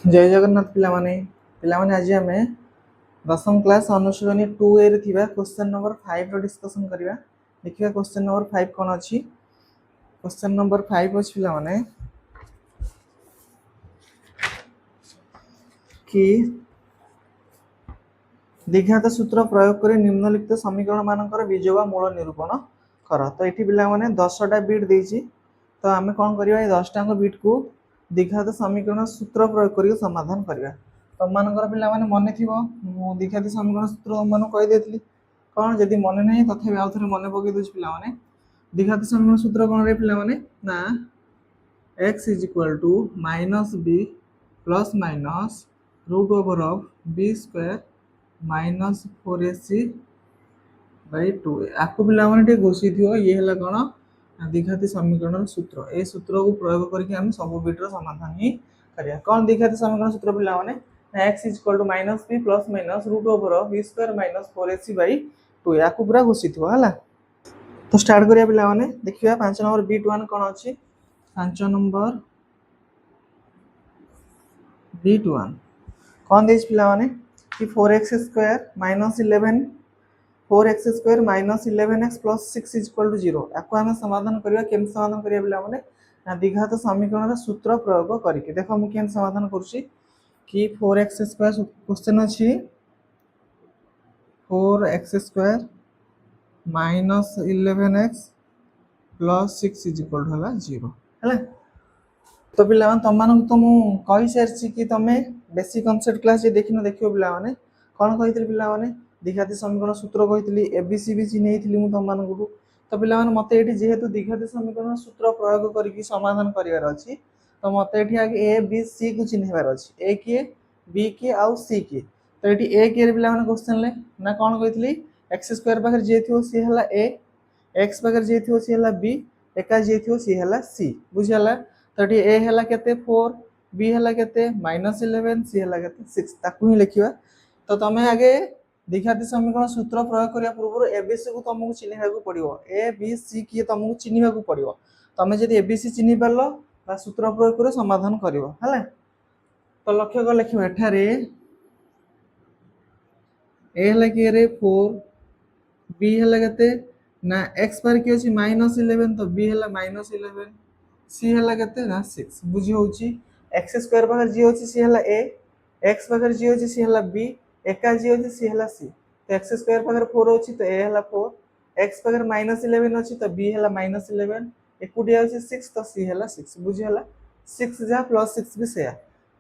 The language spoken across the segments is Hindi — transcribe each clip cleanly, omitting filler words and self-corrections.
जय जगन्नाथ पिलामाने आज आम दशम क्लास अनुशीलनी 2A रे थिबा क्वेश्चन नंबर 5 रो डिस्कशन करिवा। देखिबा क्वेश्चन नंबर 5 कोन अछि। क्वेश्चन नंबर 5 अछि पिलामाने कि द्विघात सूत्र प्रयोग करी निम्नलिखित समीकरण मानकर बीज वा मूल निरूपण कर। तो एठी पिलामाने 10 टा बिट देछि। तो आमे कोन करिवा, 10 टाको बिट को द्विघात समीकरण सूत्र प्रयोग करी समाधान करिवा। तुम मानकर पिला माने मने थिबो मु द्विघात समीकरण सूत्र तुम कहि देथिली कोन, जदि मने नहीं तथापि आउ थरे मने पकई दोछ पिला माने। द्विघात समीकरण सूत्र कोन रे पिला माने ना x minus b plus minus root over of b square minus 4ac by 2 आपको पिला माने घोषित हो। ये हला कोन द्विघात समीकरण सूत्र। ए सूत्र को प्रयोग करके हम सब बिट रो समाधान ही करिया। कोन द्विघात समीकरण सूत्र पिला माने x minus b plus minus root over of b square minus 4ac by 2 आपको पूरा घोषित हो हला। तो स्टार्ट करिया पिला माने। देखिया 5 नंबर बिट 1 कोन अछि। 5 नंबर बिट 1 कोन देछ पिला माने कि 4x square minus 11 4x square minus 11x plus 6 is equal to 0 आपको हमें समाधान करिया। केम समाधान करिया पिला माने द्विघात समीकरण सूत्र प्रयोग करके। देखो मु केन समाधान करूची कि 4x स्क्वायर क्वेश्चन अछि 4x square minus 11x plus 6 is equal to हला 0 हला। तो पिला माने तुम मानक तो मु कहि सारछि कि तमे बेसिक कांसेप्ट क्लास जे देखिनो देखियो पिला माने कोन कहितली पिला माने द्विघात समीकरण सूत्र कहितली एबीसी भी चिन्हैतली मु तुम मानक। तो पिला माने मते एठी जेहेतु द्विघात समीकरण सूत्र प्रयोग करके समाधान करिवार अछि, तो मते एठी आगे ए बी सी को चिन्हबार अछि। ए के बी के आउ सी के। तो एठी ए के पिला माने क्वेश्चन ले ना कोन कहितली x स्क्वायर पाखर जे थियो सी हला a, x पाखर जे थियो सी हला b, एका जे थियो सी हला c बुझियाला। तो एठी a हला केते 4, b हला केते -11, c हला केते 6 ताकू ही लिखिबा। तो तमे आगे द्विघात समीकरण सूत्र प्रयोग करिया पूर्व एबीसी को तुमको चिन्हबा को पड़िबो। ए बी सी की तुमको चिन्हबा को पड़िबो। तमे जदि एबीसी चिन्हि परलो बा सूत्र प्रयोग करे समाधान करिवो हला। तो लक्ष्य को लिखिबा एठारे ए हला के रे 4, b हला केते ना x पर की अछि -11 तो b हला -11, c हला केते ना 6 बुझी होउची। x स्क्वायर पर जे होची सी हला a, x पर जे होची सी हला b, एका जे होची सी हला c। तो x स्क्वायर पर 4 होची तो a हला 4, x पर -11 अछि तो b हला -11, एकुडिया होची 6 तो c हला 6 बुझी हला। 6 जा प्लस 6 भी सेया।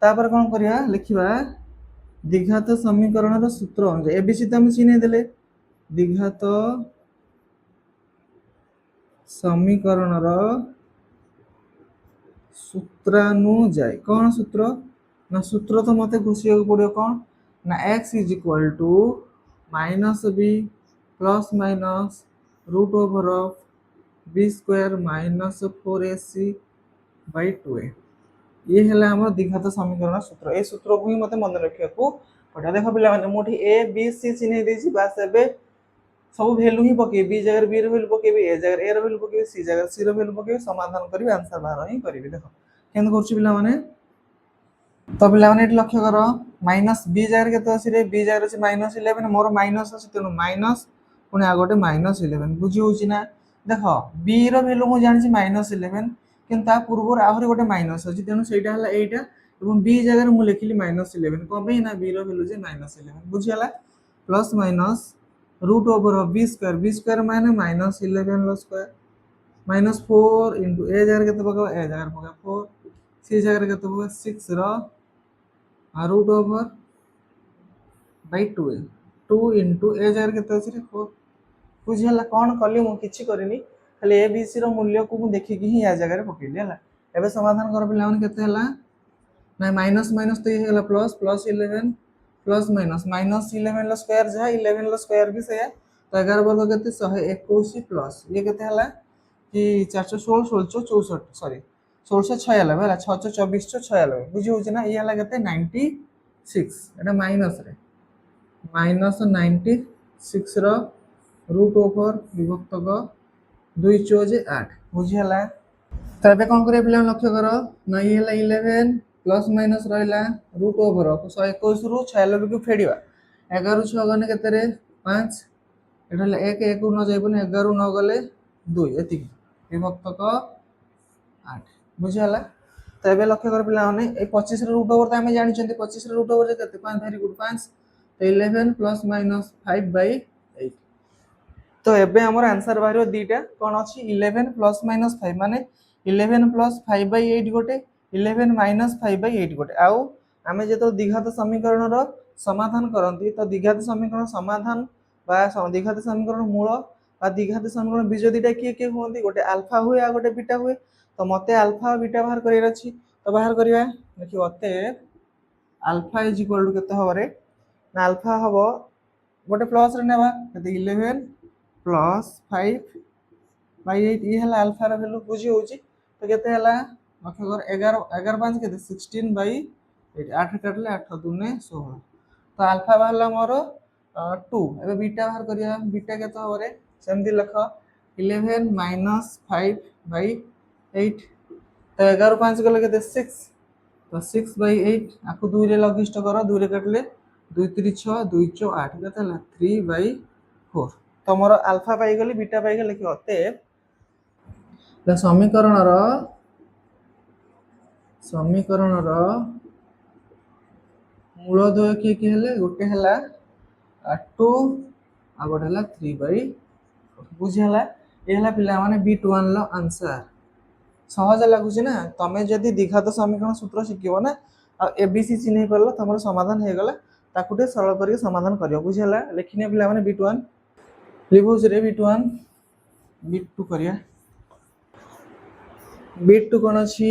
तापर कोन करिया लिखिबा द्विघात समीकरण रो सूत्र अनुसार एबीसी त हम चिन्ह देले। द्विघात समीकरण रो सूत्रानुसार कौन सूत्र ना सूत्र तो मते घोषिया को पड़ियो कोन ना x is equal to minus b plus minus root over of b square minus 4ac by 2a। ये हला हमर द्विघात समीकरण सूत्र। ए सूत्र को ही मते मन रखिया को पड़ा। देखो पिला माने मोठी a b c चिन्ह देछि बास एबे सब वैल्यू ही पके b जगह b रो वैल्यू पके a जगह a रो वैल्यू पके c जगह c रो वैल्यू पके समाधान करिवे आंसर बाहर ही करिवे। देखो केन करछि पिला माने। तो पिला माने एट लक्ष्य करो माइनस b जगह केते अछि रे b जगह अछि -11 मोर माइनस अछि तेनु माइनस पुनी आगोटे -11 बुझी होछि ना। देखो b रो वैल्यू मु जानि छी -11 किंतु ता पूर्व आहुरी गोटे माइनस अछि तेनु सेटा हला एटा एवं b जगह मु लिखिली -11 कबे ना b रो वैल्यू जे -11 बुझी हला। Plus minus root over of b square माने -11 लो स्क्वायर माइनस 4 इंटू a जगह केते पका a जगह पका 4, c जगह केते पका 6 रो root over by 2a 2 into a जगह केते अछि रे 4 बुझी हला। कोन कली मु किछि करिनी खाली a b c रो मूल्य को मु देखि कि ही आ जगह रे पकेली हला। एबे समाधान कर पिला माने केते हला ना माइनस माइनस तो ये हला प्लस प्लस 11 प्लस माइनस -11 लो स्क्वायर जा 11 लो स्क्वायर भी सेया। तो 11 वर्ग केते 121 प्लस ये केते हला कि 416 1664 सॉरी 1696 हला 624 96 बुझी होछि ना। ये हला केते 96 एटा माइनस रे -96 रो रूट ओवर विभक्तक 2 4 8 बुझी हला। तो एबे कोन करे पिला लक्ष्य करो ना ये हला 11 प्लस माइनस रहा रूट ओवर 121 रु 96 को फेड़ा 11 6 गने के 5 ये एक एक न जाइबन 11 न गले 2 ये विभक्तक 8 बुझीगला। तो ये लक्ष्य कर पे ये 25 रूट ओवर तो आम जानते 25 रूट ओवर के 5 वेरी गुड 5 तो 11 प्लस माइनस 5/8 तो एबे हमर आंसर बाहर दीटा कौन अच्छी 11 प्लस माइनस 5 माने 11 प्लस 5/8 गोटे 11 माइनस 5/8 गोटे आउ आम जो द्विघात समीकरण समाधान करती तो द्विघात समीकरण समाधान द्विघात समीकरण मूल द्विघात समीकरण बीज दुटा किए किए हमें गोटे अल्फा हुए आ गोटे बीटा हुए तो मत अल्फा बीटा बाहर कर अच्छी तो बाहर करवा देखिए मत अल्फा इज इक्वल टू केते हबरे ना अल्फा हम गोटे प्लस रे नेबा 11 प्लस 5/8 ये है अल्फार भैल्यू बुझी हो तो केते हला लक्ष्य कर 11 11 5 केते 16/8 8 काटले 8 दूने 16 तो अल्फा बाहरला मोर 2 एबे बीटा बाहर करिया बीटा केते हबरे सेमती लिख 11 माइनस 5/8 तो 11 5 गले केते 6 तो 6/8 आपको 2 रे लघिष्ठ कर 2 रे काटले 2 3 6 2 4 8 केते हला 3/4 तो मोर अल्फा पाई गली बीटा पाई गले कि होते समीकरण मूलद्वय किए किए हेले गोटे हला 2 आ गोटे हला 3/4 बुझीगला ये हला पिला माने B21 लो आंसर सहज लगुच ना तमें जदि द्विघात समीकरण सूत्र शिखिब ना एबीसी चिन्ह पार तुम समाधान हो गला ताकू सरल करके समाधान कर बुझीगला लिखने पिला माने B21 लिखुच रे B21 B2 करिया B2 कौन अच्छी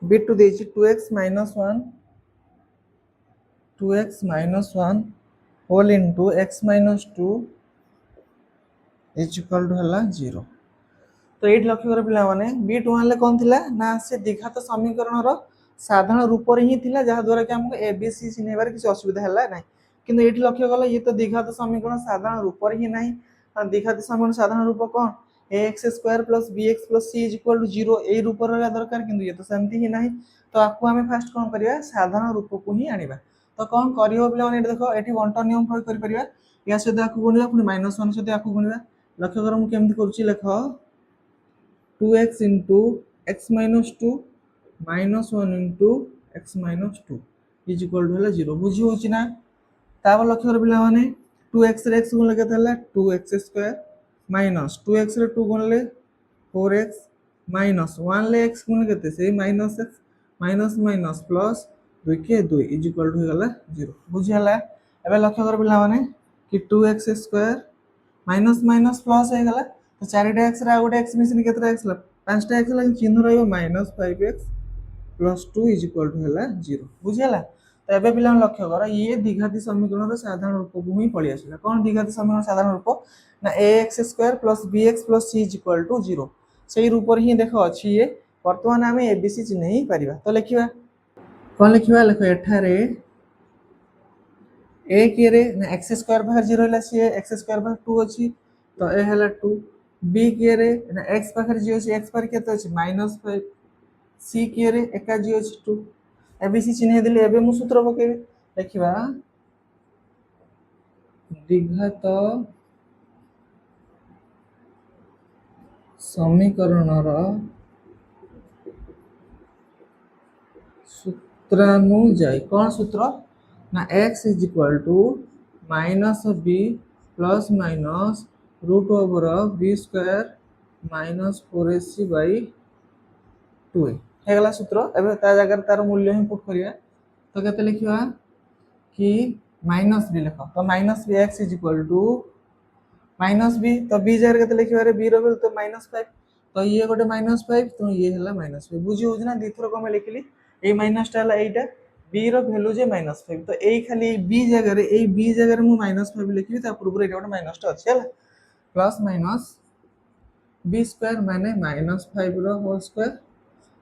B2 देछि 2x minus 1 2x minus 1 whole into x minus 2 is equal to हला 0 तो ये लक्ष्य कर पिला माने B21 ले कौन थिला ना से द्विघात समीकरण रो साधारण रूप रे ही थिला जहा द्वारा कि हमको एबीसी चिन्हबार किसी असुविधा हला नहीं किंतु ये लक्ष्य कला ये तो द्विघात समीकरण साधारण रूप रे ही नहीं द्विघात समीकरण साधारण रूप कौन ax square plus bx plus c is equal to 0 ए रूप रे दरकार किंतु ये तो सेमती ही नहीं तो आपको हमें फास्ट कौन करिया साधारण रूप को ही आनिबा तो कौन करियो पिला माने देखो एठी बंटन नियम प्रयोग कर परिबा या सहित आकु गुणिबा पुनी -1 सहित आकु गुणिबा लक्ष्य कर मु केमति करछि लेखो 2x into x minus 2 minus 1 into x minus 2 is equal to 0 बुझी होची ना तापर लक्ष्य कर पिला माने 2x रे x गुण लगे तला 2x स्क्वायर माइनस 2x रे 2 गुण ले 4x माइनस 1 ले x गुण केते से minus x minus minus plus 2 के 2 is equal to गला 0 बुझी हला एबे लक्ष्य कर पिला माने कि 2x square minus minus plus हो गला तो 4टा x रा गोटे x मिसिन केतरा x ला 5टा x ला चिन्ह रहइबो -5x plus 2 is equal to हला 0 बुझियला तो एबे पिला लक्ष्य कर ये द्विघाती समीकरण रो साधारण रूप को ही पड़ी आसिला कोन द्विघाती समीकरण साधारण रूप ना ax square plus bx plus c is equal to 0 सेही रूप रे ही देखो अछि ये वर्तमान हमें एबीसी चिन्ह ही परिबा तो लिखिबा कोन लिखिबा लिखो एठारे ए के रे ना x स्क्वायर बाहर 0 हला सी x स्क्वायर बाहर 2 अछि तो ए हला 2 b के रे ना x पाखर 0 अछि x पर केते अछि -5 c के रे एका 0 अछि 2 एबीसी चिन्ह देले एबे मु सूत्र पकेबे देखिबा द्विघात समीकरणर सूत्रानुଯାयी कौन सूत्र ना x is equal to -b plus minus root over b square minus 4ac by 2a हेगला सूत्र एबे ता जगह तार मूल्य ही पुट करिया तो केते लिखिबा कि माइनस b लिख तो minus bx is equal to minus b तो b जगह केते लिखिबा रे b रो वैल्यू तो -5 तो ये गोटे -5 तो ये हला -5 बुझी हो ना दिथरो कमे लिखली ए माइनस टा हला एटा b रो वैल्यू जे -5 तो ए खाली b जगह रे ए b जगह रे मु -5 लिखबी ता पूर्व एटा गोटे माइनस टा अछि हला प्लस माइनस b स्क्वायर माने -5 रो होल स्क्वायर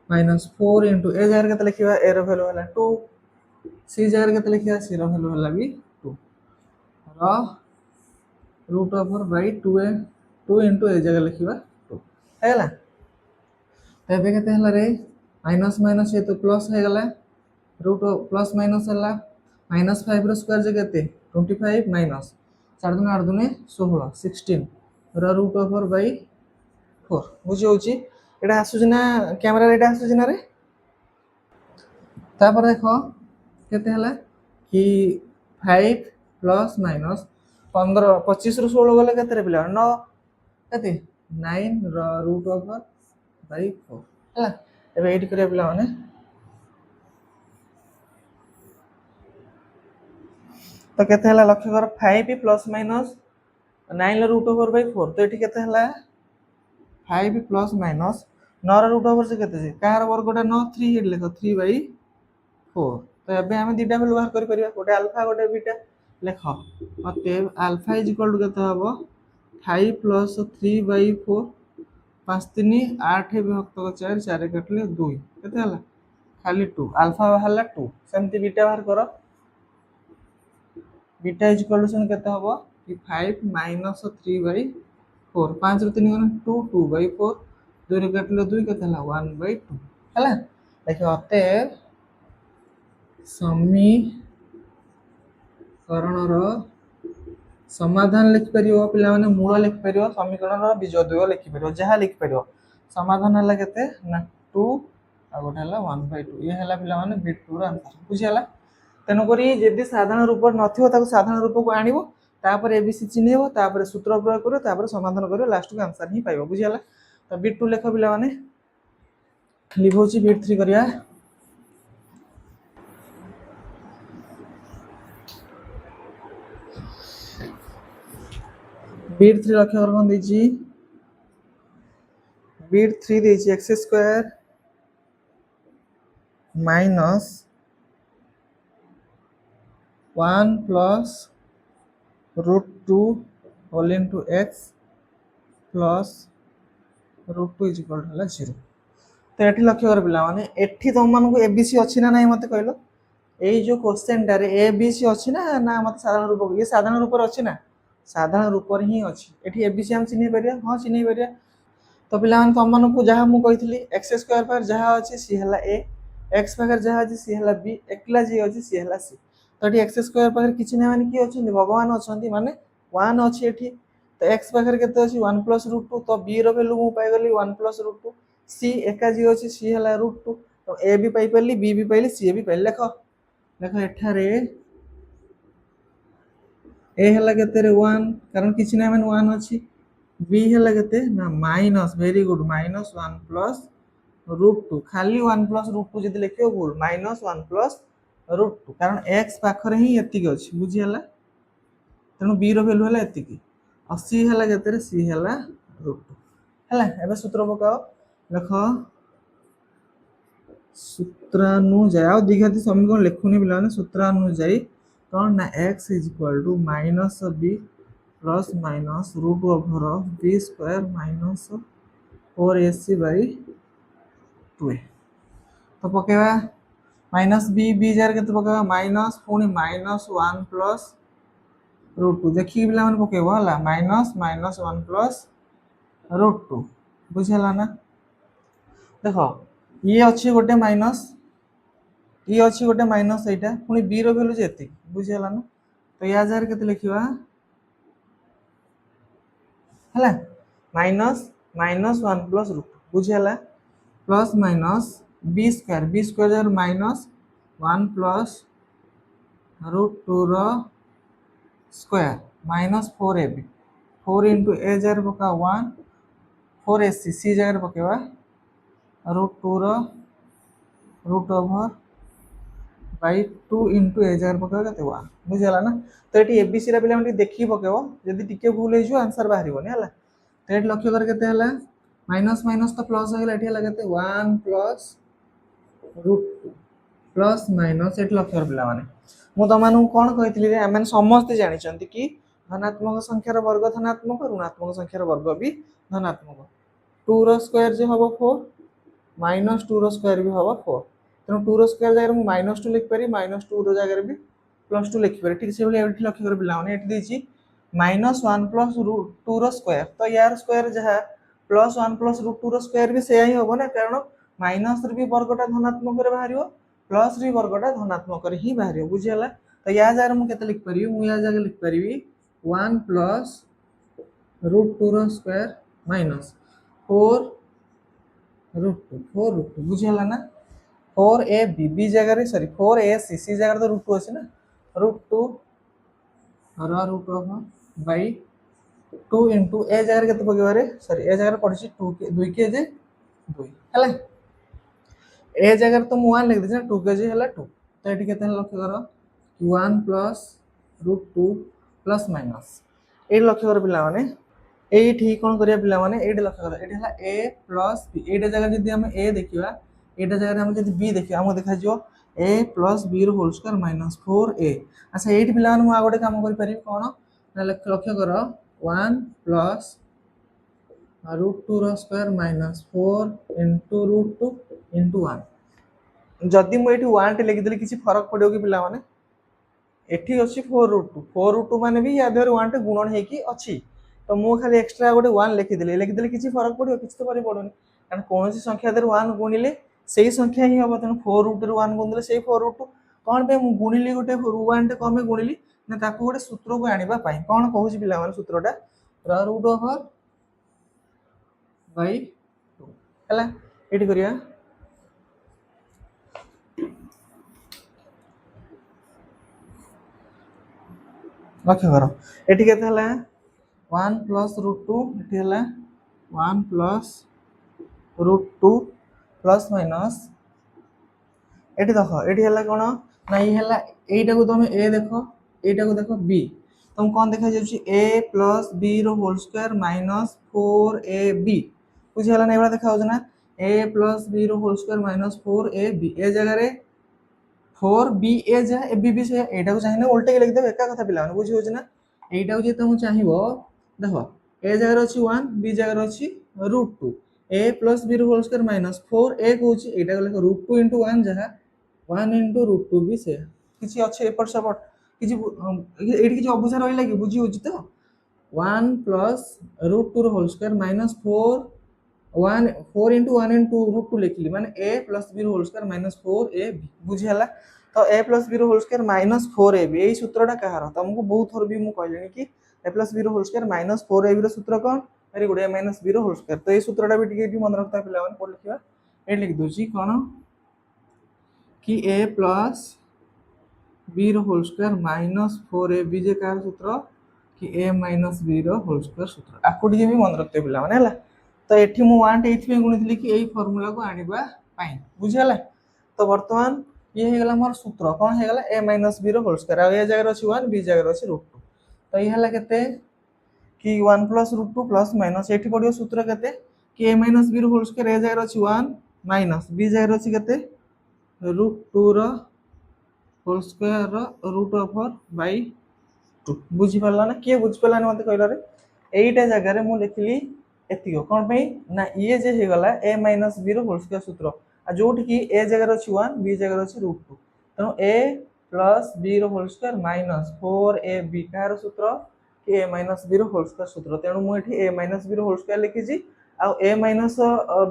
-4 into a जगह केते लिखिबा a रो वैल्यू हला 2 c जगह केते लिखिबा c रो वैल्यू हला भी 2 रो root over by 2 into a जगह लिखिबा 2 हैला तबे केते हला रे माइनस माइनस ये तो प्लस हो गला रूट प्लस माइनस है -5 रो स्क्वायर जे केते 25 माइनस 4 दुने 8 दुने 16 16 रूट ओवर बाई 4 बुझी होची एटा आसुची ना कैमरा रे एटा आसुची ना रे तापर देखो केते हला कि 5 प्लस माइनस 15 25 रु 16 गले केते रे पिला 9 केते 9 रूट ओवर बाई 4 हला एबे एडी करिया पिला माने तो केते हला लक्ष्य कर 5 plus minus 9 root over by 4 तो एठी केते हला 5 प्लस माइनस 9 रूट ओवर से केते जे कार वर्गटा 9 3 हेड लेखो 3 बाई 4 तो एबे हम दिटा वैल्यू बाहर करि परिया गोटे अल्फा गोटे बीटा लेख अतएव अल्फा इज इक्वल टू केते हबो 5 प्लस 3 बाई 4 5 3 8 विभक्त 4 4 कटले 2 केते हला खाली 2 अल्फा बाहरला 2 सेमति बीटा बाहर करो बीटा इज इक्वल टू केते हबो कि 5 माइनस 3 बाई 4 5 रु 3 गने 2 2 बाई 4 2 रे कटले 2 केते हला 1 बाई 2 हला देखो अतएव समीकरणर समाधान लिखि परियो पिला माने मूल लिखि परियो समीकरणर बीजोदय लिखि परियो जहा लिखि परियो समाधान हला केते ना 2 आ गोटे हला 1/2 ये हला पिला माने बिट 2 र आंसर बुझी हला तेनो करी यदि साधारण रूप नथिबो ताको साधारण रूप को आनिबो तापर एबीसी चिन्हबो तापर सूत्र प्रयोग करियो तापर समाधान करियो लास्ट को आंसर ही पाइबो बुझी हला तो बिट 2 लेखो पिला माने लिखोची बिट 3 करिया बीट 3 लक्ष्य कर कोन देजी बीट 3 देजी x square minus 1 plus root 2 whole into x plus root 2 is equal to 0 तो एठी लक्ष्य कर पिला माने एठी तुम मान को एबीसी अछि ना नहीं मते कहलो एई जो क्वेश्चन टारे एबीसी अछि ना ना मते साधारण रूप ये साधारण रूप रे अछि ना साधारण रूप रे ही अछि एठी एबीसी हम चिन्ह परिया हां चिन्ह परिया तो पिला मान तुम मान को जहा मु कहितली x स्क्वायर पर जहा अछि सी हला a x पर जहा अछि सी हला b एकला जी अछि सी हला c तो एठी x स्क्वायर पर किछि ना माने की अछि भगवान अछंती माने 1 अछि एठी तो x पाखर केते अछि 1 प्लस रूट 2 तो b रो वैल्यू मु पाइ गली 1 प्लस रूट 2 c एका जी अछि c हला रूट 2 तो a भी पाइ परली b भी पाइली c भी पाइली देखो देखो एठारे a हला केते रे 1 कारण किछि ना माने 1 अछि b हला केते ना minus very good minus 1 plus root 2 खाली 1 प्लस रूट 2 जदि लिखियो भूल माइनस 1 प्लस रूट 2 कारण x पाखरे ही एति अछि बुझी हला तेनु b रो वैल्यू हला एति की और c हला केते रे c हला रूट 2 हला एबे सूत्र पकाओ देखो सूत्रानुसार आ द्विघाती समीकरण लिखुनी पिला माने सूत्रानुसार कोन ना x is equal to minus b plus minus root over b square minus 4ac by 2a तो पकेवा माइनस b b जार केते पकेवा माइनस पुनी माइनस 1 प्लस रूट 2 देखि पिला माने पकेवा हला माइनस माइनस 1 प्लस रूट 2 बुझला ना देखो ये अछि गोटे माइनस ये अछि गोटे माइनस एटा पुनी b रो वैल्यू जेति बुझला ना तो या जार केते लिखिवा हला माइनस माइनस 1 प्लस रूट बुझला प्लस माइनस b स्क्वायर जार माइनस 1 प्लस रूट 2 रो square minus 4ab 4 into a जार पका 1 4ac c जार पकेवा रूट 2 रो root over by 2 into a जार पकेवा कते 1 बुझला ना तो एटी एबीसी रा पिला मटी देखि पकेबो जदी टिके भूल हे जो आंसर बाहरिबोनी हला तो एट लक्ष्य कर केते हला माइनस माइनस तो प्लस हो गेला एटी हला केते 1 प्लस रूट 2 प्लस माइनस एट लक्ष्य कर पिला माने मु त मानु कोन कहितली रे हम समस्त जानि चंती कि धनात्मक संख्यार वर्ग धनात्मक ऋणात्मक संख्यार वर्ग भी धनात्मक 2 रो स्क्वायर जे हबो 4 माइनस 2 रो स्क्वायर भी हबो 4 तेनो 2 रो स्क्वायर जगह मु माइनस 2 लिख पारी माइनस 2 रो जगह भी प्लस 2 लिख पारी ठीक से बोले एठी लक्ष्य कर पिला माने एठी देछि माइनस 1 प्लस रूट 2 रो स्क्वायर तो यार स्क्वायर जहा प्लस 1 प्लस रूट 2 रो स्क्वायर भी सेया ही हबो ना कारण माइनस रे भी वर्गटा धनात्मक रे बाहरियो प्लस रे वर्गटा धनात्मक रे ही बाहरियो बुझियला। तो या जगह मु केते लिख परिबी मु या जगह लिख परिबी 1 प्लस रूट 2 रो स्क्वायर माइनस 4 रूट 2 4 रूट 2 बुझियला ना 4 ए बी बी जगह रे सॉरी 4 ए सी सी जगह तो रूट 2 अछि ना रूट 2 रो root of by 2 into a जगह केते पकेबा रे सॉरी ए जगह पड़छि 2 के 2 के जे 2 हला ए जगह तो मु 1 लिख देछि ना 2 के जे हला 2 तो एठी केते लक्ष्य करो 1 प्लस रूट 2 प्लस माइनस ए लक्ष्य कर पिला माने एठी कोन करिया पिला माने एठी लक्ष्य कर एठी हला a प्लस b एटा जगह जदी हम a देखिबा एटा जगह हम जदी b देखिबा हम देखा जियो a प्लस b रो होल स्क्वायर माइनस 4a अच्छा एठी पिला माने मु आ गोटे काम करि परिबी कोन ना लक्ष्य कर 1 प्लस रूट 2 रो square minus 4 into root 2 into 1 जदी मु एठी 1 टे लिखि देली किछि फरक पडियो कि पिला माने एठी अछि 4 रूट 2 माने भी या देर 1 टे गुणन हे कि अछि तो मु खाली एक्स्ट्रा गोटे 1 लिखि देली किछि फरक पडियो किछि तो परि पडोनी कारण कोनोसी संख्या देर 1 गुणिले सेही संख्या ही हबो तन 4 रूट रे 1 गुणिले सेही 4 रूट 2 कोन पे मु गुणिली गोटे 1 टे कमे गुणिली ना ताको गोटे सूत्र को आनिबा पाई कोन कहूची पिला माने सूत्रटा रूट ओवर बाय 2 हला एठी करिया लक्ष्य करो एठी केते हला 1 प्लस रूट 2 एठी हला 1 प्लस रूट 2 प्लस माइनस एठी देखो एठी हला कोन ना ई हला एटा को तुम a देखो एटा को देखो b तुम कोन देखा जाउची a प्लस b रो होल स्क्वायर माइनस 4ab बुझी हला नै बडा देखा होछ ना a प्लस b रो होल स्क्वायर माइनस 4ab ए जगह रे 4ba जा ab भी से एटा को चाहिने उल्टे के लिख दे एका कथा पिला बुझी होछ ना एटा को जे तुम चाहिबो देखो a जगह रे अछि 1 b जगह रे अछि रूट 2 a प्लस b रो होल स्क्वायर माइनस 4a कहूची एटा को लिख रूट 2 इनटू 1 जगह 1 इनटू रूट 2 भी से किछि अछि एपर सपोर्ट किछि एठी किछि अबुझा रहिला कि बुझी होची तो 1 प्लस रूट 2 रो whole square minus 4 into 1 into root 2 लिखली माने a प्लस b रो होल स्क्वायर माइनस 4ab बुझी हला तो a प्लस b रो होल स्क्वायर माइनस 4ab एई सूत्रटा कहार तुमको बहुत थोर भी मु कहलेनी कि a प्लस b रो होल स्क्वायर माइनस 4ab रो सूत्र कोन very good a minus b रो होल स्क्वायर तो एई सूत्रटा भी टिके मन रखता पिला मन पढ लिखिबा ए लिख दोची कोन कि a प्लस b रो होल स्क्वायर माइनस 4ab जे का सूत्र कि a माइनस b रो होल स्क्वायर सूत्र आको टिके भी मन रखते पिला माने हला तो एठी मु 1 टे एथि में गुणितली कि एई फार्मूला को आनिबा पाई बुझियला तो वर्तमान ये हे गला हमर सूत्र कोन हे गला a माइनस b रो होल स्क्वायर आ ए जगह अछि 1 b जगह अछि रूट 2 तो ई हला केते कि 1 प्लस रूट 2 प्लस माइनस एठी पडियो सूत्र केते कि a माइनस b रो होल स्क्वायर ए जगह अछि 1 माइनस b जगह अछि केते रूट 2 रो होल स्क्वायर रो रूट ओवर बाय 2 बुझी परला ना के बुझ परला मते कहला रे एईटा जगह रे मु लिखली एतिको कोन पे ना ये जे हे गला a माइनस b रो होल स्क्वायर सूत्र आ जोठी कि a जगह रे अछि 1 b जगह रे अछि रूट 2 तनो a प्लस b रो होल स्क्वायर माइनस 4ab कार सूत्र कि a माइनस b रो होल स्क्वायर सूत्र तेनु मु एठी a माइनस b रो होल स्क्वायर लिखि छी आ a माइनस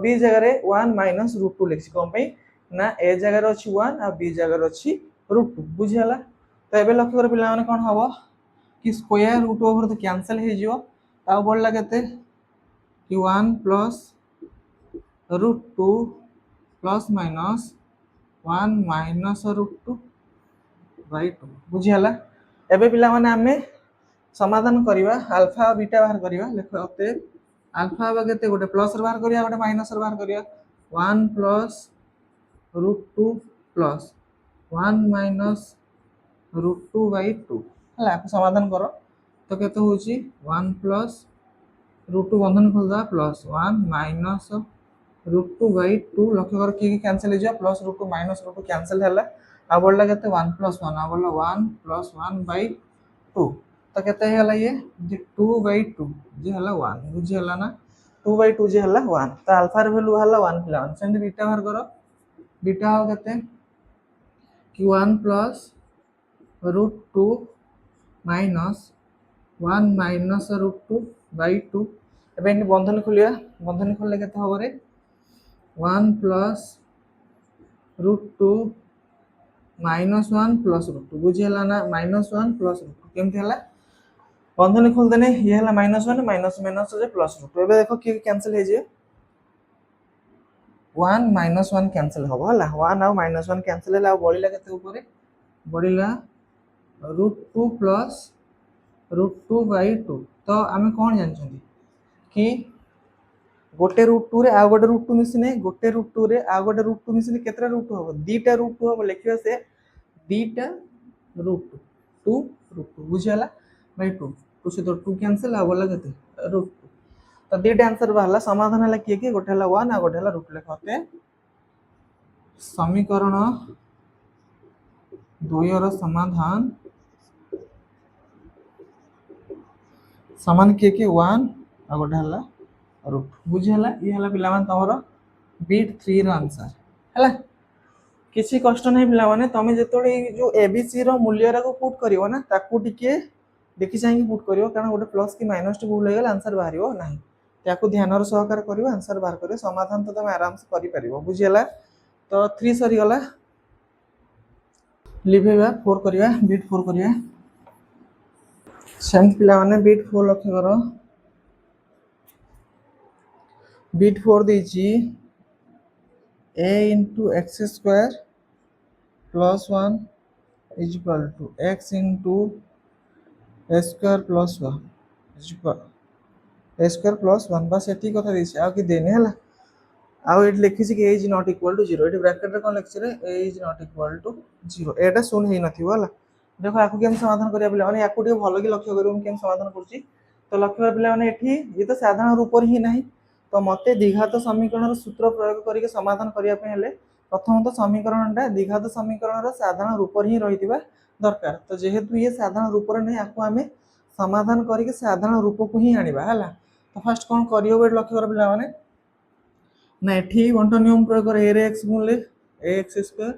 b जगह रे 1 माइनस रूट 2 लिखि कोन पे ना a जगह रे अछि 1 आ b जगह रे अछि रूट 2 बुझियला तो एबे लक्ष्य कर पिला माने कोन हबो कि स्क्वायर रूट ओवर तो कैंसिल हे जियो ता बोलला केते कि 1 plus root 2 plus minus 1 minus root 2 by 2 बुझियला एबे पिला माने हमें समाधान करिवा अल्फा और बीटा बाहर करिवा लेखते अल्फा बा केते गोटे प्लस र बाहर करिया गोटे माइनस र बाहर करिया 1 plus root 2 plus 1 minus root 2 by 2 हला समाधान करो तो केते होची 1 प्लस रूट 2 बंधन खोल दा प्लस 1 माइनस रूट 2 बाय 2 लक्ष्य कर की कैंसिल हो जा plus root 2 minus root 2 cancel हला आ बोलला केते 1 प्लस 1 आ बोलला 1 प्लस 1 बाय 2 तो केते हला ये जे 2 बाय 2 जे हला 1 बुझी हला ना 2 बाय 2 जे हला 1 तो अल्फा र वैल्यू हला 1 पिला सेंद बीटा बाहर करो बीटा हो केते कि 1 plus root 2 minus 1 minus root 2 by 2 एबे बंधन खोलिया बंधन खोलले केते हबो रे 1 plus root two minus 1 plus root two बुझीगला ना माइनस 1 प्लस रूट टू केमती है बंधनी खोलदेने ये है minus 1 minus minus plus root two एबे देखो कि कैंसिल हे जे 1 माइनस 1 कैंसिल हम है 1 आउ माइनस 1 कैंसिल है बढ़ला के बढ़ला root two plus root two by two तो आम कौन जानते कि गोटे रूट टू रे आ गोटे रूट टू मिसिने गोटे रूट टू रे आ गोटे रूट टू मिसिने केतरा रूट टू हम दीटा रूट टू हम लिखिबा से दीटा रूट टू रूट टू बुझीगला बाई टू टू से तो टू कैंसिल आ बोला केते रूट टू तो दीटा आंसर बाहला समाधान है किए कि गोटे है 1 आ गोटे है रूट लेखते समीकरण 2 र समाधान समान किए कि 1 आ गोटे है रूट बुझीगला ये है पिला माने तमरो बीट 3 रो आंसर है किसी कष्ट नहीं पिला माने तमे जेतोळे जो एबीसी रो मूल्य रा को पुट करिवो ना ताकू टिके देखि चाहिए पुट करिवो कारण गोटे प्लस की माइनस टी भूल होगला आंसर बाहरिवो नाही त्याकू ध्यान रो सहकार करिवो आंसर बाहर करिवो समाधान तो तमे आराम से करि परिवो बुझियला तो 3 सरी गला लिभेबा 4 करिवा बीट 4 करिवा सेंट पिला माने बीट 4 लक्ष्य करो बीट 4 देछि a into x square plus 1 is equal to x into a square plus 1 is equal a square plus 1 बस एठी कथा देछि आ कि देने हला आ एठी लिखि छि कि a is not equal to 0 एठी ब्रैकेट रे कोन लिखि रे a is not equal to 0 एटा सुन हेइ नथिबो हला देखो आकु केम समाधान करिया बिले माने याकु टे भलो कि लक्ष्य करियो केम समाधान करछि तो लक्ष्य बिले माने एठी ये तो साधारण रूप ही नाही तो मते द्विघात समीकरण सूत्र प्रयोग करके समाधान करिया पे हेले प्रथम तो समीकरणटा द्विघात समीकरण साधारण रूप ही रहितिबा दरकार तो जेहेतु ये साधारण रूप रे नै आकु आमे समाधान करके साधारण रूप को ही आनिबा हला तो फर्स्ट कोन करियो बे लक्ष्य कर पिला माने ना एठी बंटन नियम प्रयोग कर a रे x गुणले ax स्क्वायर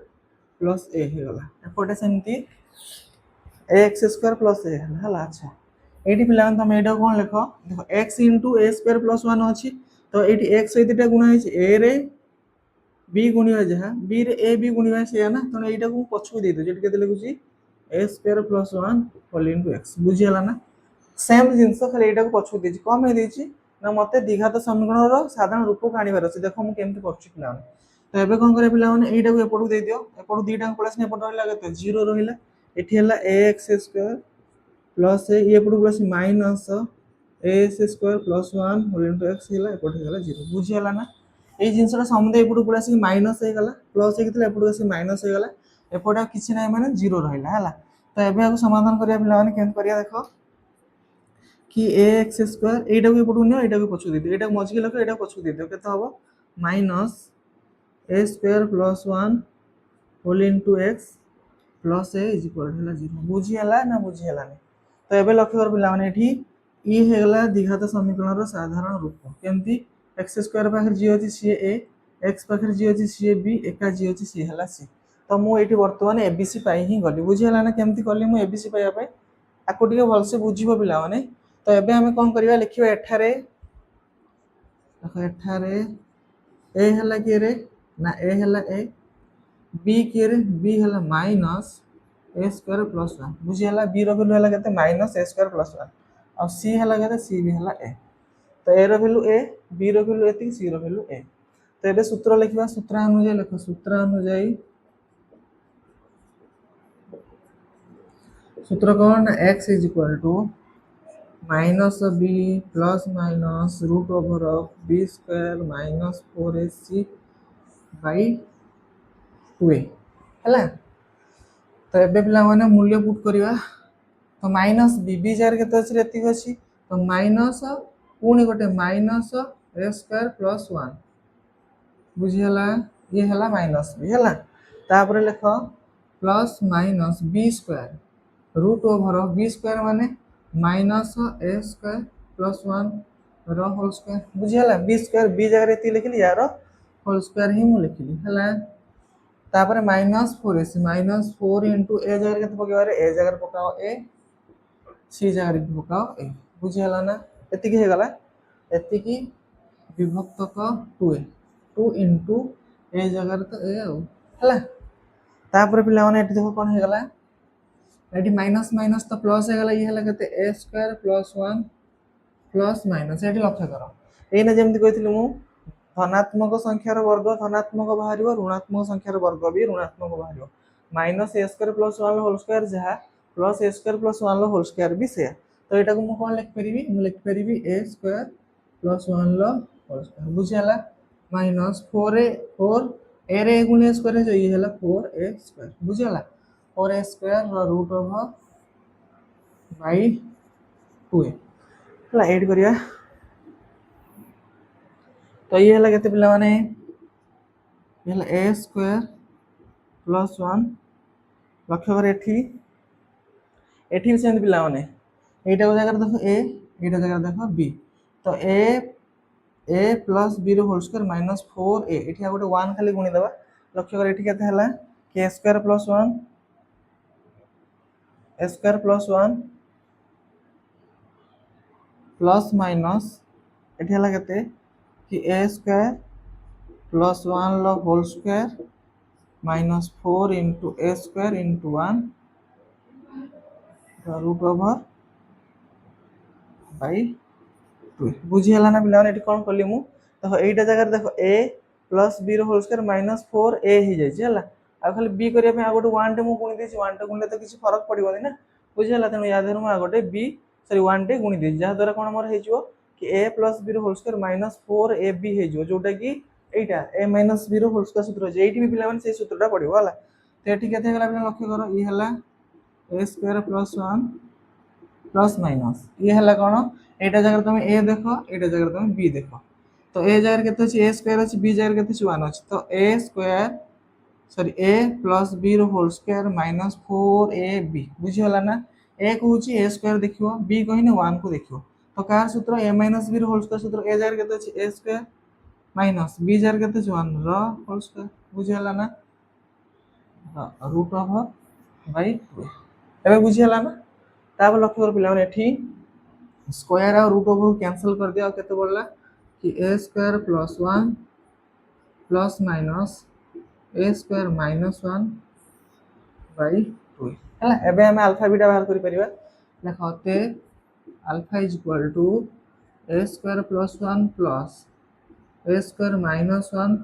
प्लस a हे गला एपटे सेमती ax स्क्वायर प्लस a हला अच्छा एठी पिला माने तमे एटा कोन लेखो देखो x * a स्क्वायर प्लस 1 अछि तो एठी x सहितटा गुणा है a रे b गुणिबा जहा b रे a b गुणिबा से ना तो एटा को पछू दे दो जेट केते लिखुची a square plus 1 whole into x बुझियला ना सेम जिंस खाली एटा को पछू देछि कम हे देछि ना मते द्विघात समीकरण रो साधारण रूप को आनिबार अछि देखो हम केमति करछि पिला तो एबे कोन करे पिला माने एटा को एपटू दे दियो एपटू दीटा को प्लस ने एपटू रहला केते 0 रहिला एठी हला ax स्क्वायर प्लस ये एपटू plus minus as square plus 1 whole into x हिला एपटू हिला 0 बुझियला ना ए जिंसटा समुदे एपटू प्लस माइनस हे गला प्लस हे कितला एपटू से माइनस हे गला एपटा किछि नै माने 0 रहिला हला तो एबे आको समाधान करिया पिला माने केन करिया देखो कि ax स्क्वायर एटा को एपटू नियो एटा को पछु दे दियो एटा मझी के लको एटा पछु दे दियो केते हबो minus a square plus 1 whole into x plus a is equal होला 0 बुझी हला ना बुझी हला नै तो एबे लक्ष्य कर पिला माने एठी ई हेगला द्विघात समीकरण रो साधारण रूप केमती x स्क्वायर पाखर जी अछि सी a x पाखर जी अछि सी b एका जी अछि सी हला सी तो मु एठी वर्तमान abc पाई ही गली बुझी हला ना केमती करली मु abc पाया पाई आको टिके भल से बुझिबो पिला माने तो एबे हमें कोन करिवा लिखिबा एठारे देखो एठारे a हला के रे ना a हला a b के रे b हला माइनस a स्क्वायर प्लस 1 बुझी हला b रो वैल्यू हला केते माइनस a स्क्वायर प्लस 1 और c हला केते c भी हला a तो a रो वैल्यू a b रो वैल्यू एति c रो वैल्यू a तो एबे सूत्र लिखिबा सूत्र अनुसार लिखो सूत्र अनुसार सूत्र कोन x is equal to minus b plus minus root over of b square minus 4ac by 2a हला तो एबे पिला माने मूल्य पुट करिवा तो माइनस b b जार केते अछि रेति अछि तो माइनस पुनी गोटे माइनस a स्क्वायर प्लस 1 बुझियला ये हला माइनस b हला तापर लेखो plus minus b square root over of b square माने माइनस a स्क्वायर प्लस 1 रो होल स्क्वायर बुझियला b स्क्वायर b जगह रेति लिखली यार होल स्क्वायर ही मु लिखली हला तापर minus 4ac minus 4 into a जगह केते पकेबार a जगह पकाओ a c जगह रे पकाओ a बुझियला ना एति की हे गला एति की विभक्तक 2a टू इंटू ए जगह तो ए आउ है तापर पे देख कौन होगा ये माइनस माइनस तो प्लस होगा ये है a square plus one plus minus ये लक्ष्य कर ये जमी कही मुझे धनात्मक संख्यार वर्ग धनात्मक बाहर ऋणात्मक संख्यार वर्ग भी ऋणात्मक बाहर minus a square plus one whole square जहाँ plus a square plus one whole square भी से तो यहाँ को मुझे लिखिपारि मुझे लिखिपारि a square plus one whole square बुझीगला माइनस फोर ए रे गुणे स्क्वायर ये है फोर ए स्क्वायर बुझीगला four a square root over by two है एड करिया तो ये है केते पिला माने ये है ए स्क्वायर प्लस वन लक्ष्य कर एठी भी सेम पिला माने एटा को जगह देखो ए एटा जगह देखो बी तो ए प्लस बी रो होल स्क्वायर माइनस फोर एठी गोटे वन खाली गुणी देवा लक्ष्य कर एठी केते हला के square plus one a square plus one plus minus एठी हला केते कि a square plus one whole square minus four into a square into one root over by two बुझीगला ना पे कौन कली मु देखो यहीटा जगह देखो a plus b whole square minus four a हो जाए खाली बी करने गोटे वन टे मुझे गुणी वन टे गुणिले तो किसी फरक पड़ोनी ना बुझीगला तेणु या देहर मुझे गोटे बी सॉरी वन टे गुणी देती जहाँद्वारा कौन मोर हो कि a plus b whole square minus four a b हो जोटा कि यहाँ a minus b whole square सूत्र अच्छे ये भी पे सूत्रटा पड़ो है तो ये के लक्ष्य कर ये है a square plus one plus minus ये है कौन यहाँ जगह तुम ए देख यहाँ जगह तुम बी देख तो ए जगह के ए स्क्वायर अच्छे बी जगह के वन अच्छे तो a square sorry a plus b whole square minus four a b बुझीगला ना ए कहूँ ए स्क्वायर देख बी कहने वन को देख तो कार सूत्र a minus b whole square सूत्र ए जगह के ए स्क्वायर माइनस बी जगह के वन रोल स्क्वायर बुझीगला ना root over by two a बुझीगला ना तापर लक्ष्य कर पे स्क्वायर आ रूट ओवर कैंसल कर दिया केते पड़ला कि a square plus one plus minus a square minus one by two है एबे हमें अल्फा बीटा बाहर करि परिबा देखते alpha is equal to a square plus one plus a square minus one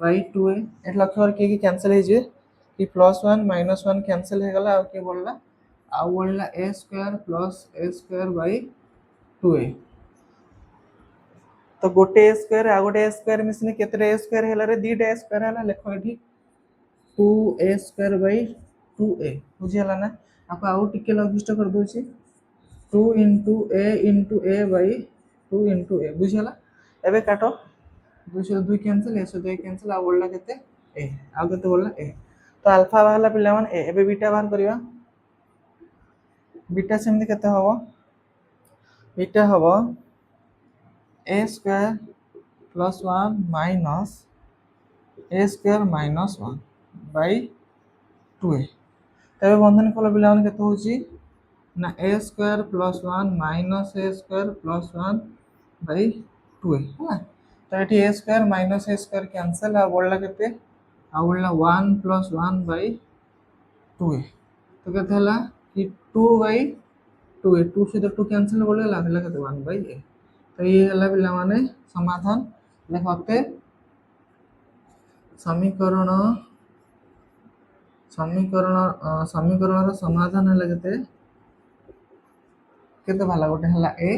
by two ए लक्ष्य कर किए कैंसल हो कि plus one minus one cancel हो गला किए बढ़ला आउ बढ़ला a square plus a square by two a तो गोटे ए स्क्वायर आ गोटे ए स्क्वायर मिसने केते ए स्क्वायर हैला रे दीटा ए स्क्वायर हैला लेखो एठी 2a स्क्वायर बाई 2a बुझीगला ना आपको आउ टिके लघुष्ट कर दूची 2 इंटू ए बाई 2 इंटू ए बुझीगला एबे काटो 2 से 2 कैंसिल ए से 2 कैंसिल आ बोलला केते ए आ केते बोलला ए तो अल्फा बाहरला पिला मान ए एबे बीटा बाहर करिवा बीटा सेमती केते हबो बीटा हबो a square plus one minus a square minus one by two a तबे बंधन फल पिला केते होची ना a square plus one minus a square plus one by two a है तो ये a square minus a square cancel आ बढ़ला केते आ बढ़ला one plus one by two a तो केते हला कि two by two a two से टू कैंसल बढ़ला हला केते वन बाई ए तो ये हला पिला माने समाधान लेखते समीकरण समीकरण समीकरण समाधान है केते केते भला गोटे हला ए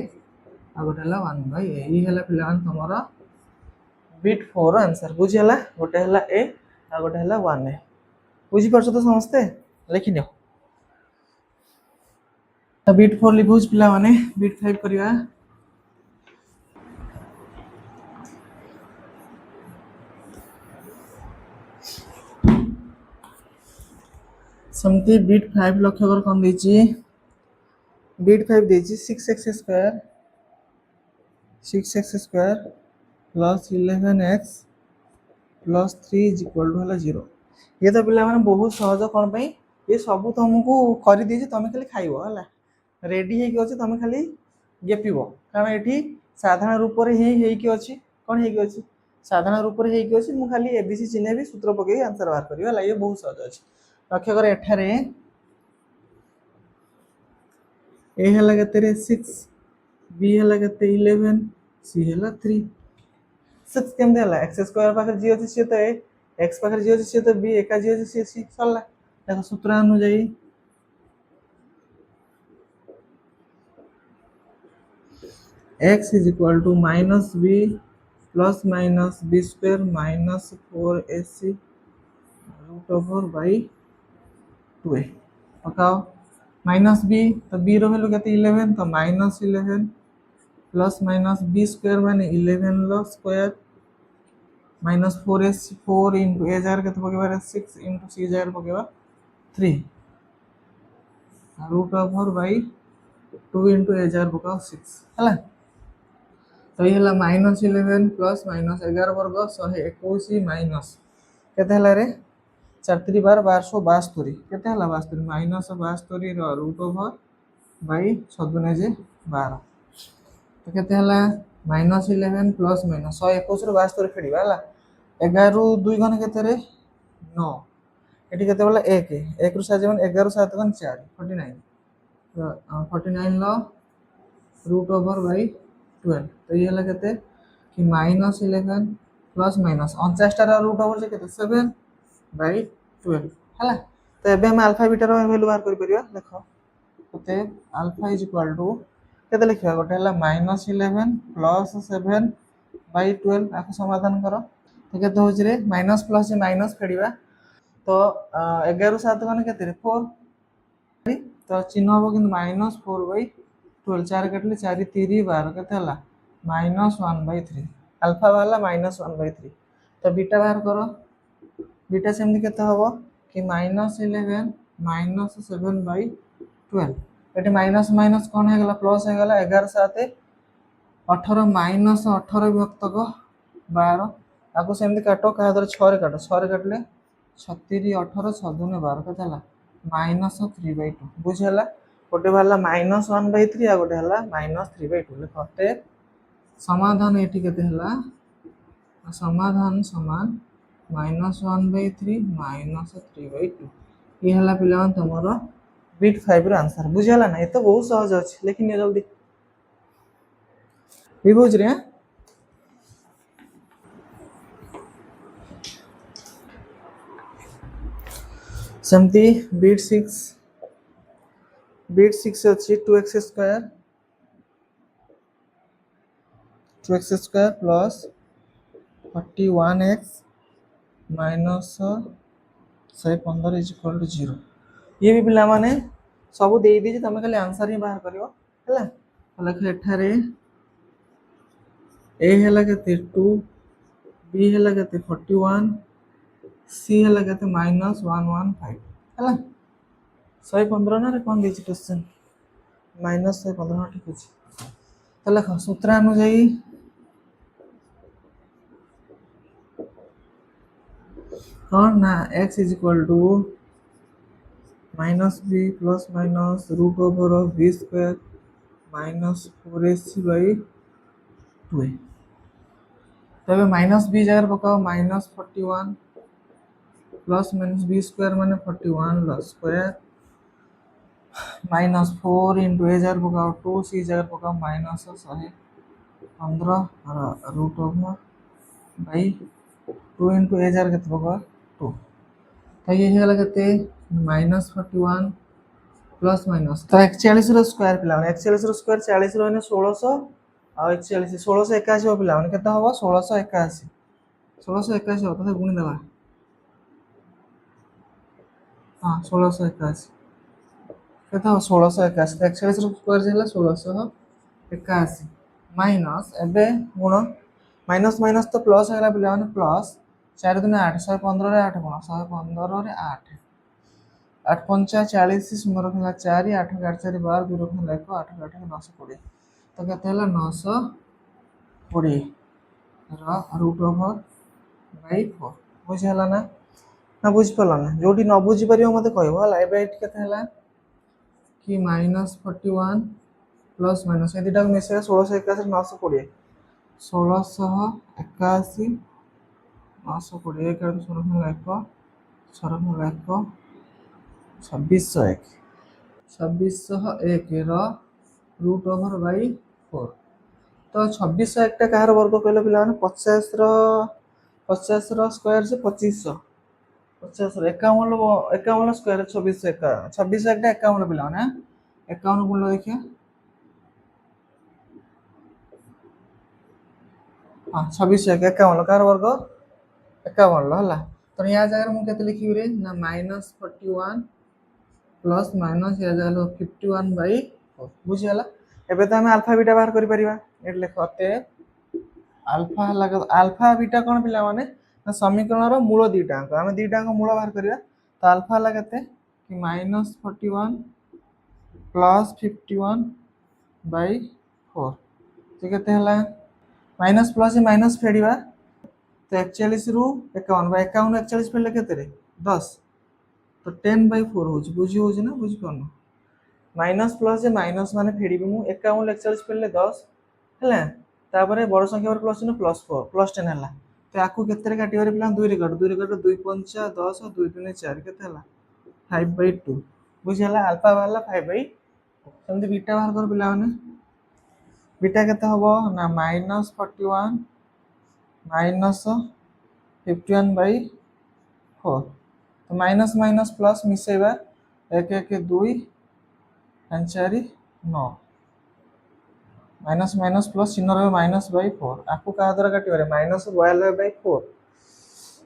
आ गोटे हला 1 बाय ए ई हला पिलान तमरा बिट 4 आंसर बुझी हला गोटे हला ए आ गोटे हला 1 ए बुझी परछो तो समझते लिखि नियो तो बिट 4 लिखुज पिला माने बिट 5 करिया समती बिट 5 लक्ष्य कर कौन देची बिट 5 देची 6x square plus 11x plus 3 is equal to हला 0 ये तो पिला माने बहुत सहज कौन पई ये सब तुमको कर दीजिए तुम खाली खाइबो हला रेडी है कि अछि तुम खाली गेपिबो कारण एठी साधारण रूप रे ही कि अछि कोन है कि अछि साधारण रूप रे हेकी अछि मु खाली एबीसी चिन्हेबी सूत्र पकेई आंसर बाहर करियो हला ये बहुत सहज अछि लक्ष्य कर एठारे ए हला केते रे 6 बी हला केते 11 सी हला 3 6 केमते हला x स्क्वायर पाखर जी अछि से तो ए x पाखर जी अछि से तो b एका जी अछि से सी सरला देखो सूत्र अनुसार x is equal to minus b plus minus b square minus 4ac root over by 2a पकाओ माइनस बी तो बी रो वैल्यू केते 11 तो minus 11 plus minus b square माने 11 लो square minus 4ac 4 into a जार केते पकेबा 6 into c जार पकेबा 3 root over by 2 into a जार पकाओ 6 हला तो ये हला माइनस 11 प्लस माइनस 11 वर्ग 121 माइनस केते हला रे 4 3 12 1272 केते हला 72 माइनस 72 रो रूट ओवर बाय 6 जे 12 तो केते हला माइनस 11 प्लस माइनस 121 रो 72 फेडिबा हला 11 रु 2 घन केते रे 9 एठी केते बोला 1 1 रु 7 घन 11 7 घन 4 49 तो 49 लो रूट ओवर बाय 12 तो ये हला केते कि माइनस 11 प्लस माइनस 49 टा रूट ओवर जे केते 7 बाय 12 हला तो एबे हम अल्फा बीटा रो वैल्यू बाहर करि परिया देखो केते अल्फा इज इक्वल टू केते लिखिया गोटे हला माइनस 11 प्लस 7 बाय 12 आको समाधान करो तो केते होछ रे माइनस प्लस से माइनस फेडिबा तो 11 7 गने केते रे 4 तो चिन्ह हो कि माइनस 4 बाय 12 4 कटले 4 3 12 केते हला माइनस 1 बाय 3 अल्फा वाला माइनस 1 बाय 3 तो बीटा बाहर करो बीटा सेमती केते हबो कि माइनस 11 माइनस 7 बाय 12 एटी माइनस माइनस कोन हे गला प्लस हे गला 11 7 18 माइनस 18 विभक्त को 12 आको सेमती काटो का दर 6 रे काटो 6 रे काटले 36 18 6 दुने 12 केते हला माइनस 3 बाय 2 बुझला गोटे वाला माइनस 1 बाय 3 आ गोटे हला माइनस 3 बाय 2 लेखते समाधान एटी केते हला समाधान समान माइनस 1 बाय 3 माइनस 3 बाय 2 ये हला पिलावन तमरो बिट 5 रो आंसर बुझला ना ये तो बहुत सहज अछि लेकिन ये जल्दी भी बुझ रे समती बिट 6 अछि 2x square plus 41x minus 115 is equal to 0 ये भी पिला माने सब दे दी तमे खाली आंसर ही बाहर करियो हला लख एठारे ए हला केते 2 बी हला केते 41 सी हला केते माइनस 115 हला 115 ना रे कोन देछि क्वेश्चन माइनस 115 ठीक अछि तो लख सूत्र अनुसार कौन ना x is equal to minus b plus minus root over of b square minus 4ac by 2a तबे माइनस b जगह पकाओ minus 41 plus minus b square माने 41 लो स्क्वायर माइनस 4 into a जगह पकाओ 2 c जगह पकाओ minus 115 root over by 2 into a जगह केते पकाओ 2 तो ये हे वाला केते माइनस 41 प्लस माइनस तो 41 रो स्क्वायर पिला 41 रो स्क्वायर 40 रो ने 1600 आ 41 1681 हो पिला केते होबो 1681 1681 होता गुणी देबा हां 1681 केते हो 1681 41 रो स्क्वायर जेला 1681 माइनस एबे गुण माइनस माइनस तो प्लस हेला पिला प्लस 4 दुने 8 115 रे 8 गुण 115 रे 8 8 पंचा 40 शून्य रखला 4 8 8 4 12 2 रखला 1 8 8 920 तो केते हला 920 रा रूट ओवर बाय 4 बुझ हला ना बुझ पला ना जोटी न बुझ परियो मते कहबो हला एबे एट केते हला कि -41 प्लस माइनस ए दिटा मिसे 1681 920 1681 920 1 6 6 2601 2601 रूट ओवर बाई 4 तो 2601 टा कहार वर्ग कहले पिला माने 50 स्क्वायर से 2500 50 51 स्क्वायर 2601 टा 51 पिला माने 51 गुण देखिए हाँ 2601 51 कार वर्ग 51 है तो या जगह मुझे केते लिखी रे ना -41 प्लस माइनस या जगह 51 बाई 4 बुझी गला एबे तो हम अल्फा बीटा बाहर करि परिबा एट लिख अतएव अल्फा बीटा कौन पिला माने ना समीकरण रो मूल दीटा अंक हम दीटा अंक मूल बाहर करिया तो अल्फा ला केते कि -41 प्लस 51 बाई 4 तो केते हला माइनस प्लस माइनस फेडिबा तो 41 रु 51 बाई 51 41 फेडले केते रे 10 तो 10 बाई 4 हो बुझी हो ना बुझी पानो माइनस प्लस जे माइनस माने फेडिबे मु 51 41 फेडले 10 हला तापरे बड़ संख्या पर प्लस न प्लस 4 प्लस 10 हला तो आकु केते रे काटिबारे पिला 2 रे काट 2 रे काट 2 5 10 2 3 4 केते हला 5 बाई 2 बुझी हला अल्फा वाला 5 बाई समझे बीटा बाहर कर पिला माने बीटा केते हबो ना -41 माइनस 51 बाई 4 तो माइनस माइनस प्लस मिसेबा 1 1 2 5 4 9 माइनस माइनस प्लस चिन्ह रहे माइनस बाई 4 आपको कहा द्वारा काटिबारे -92 बाई 4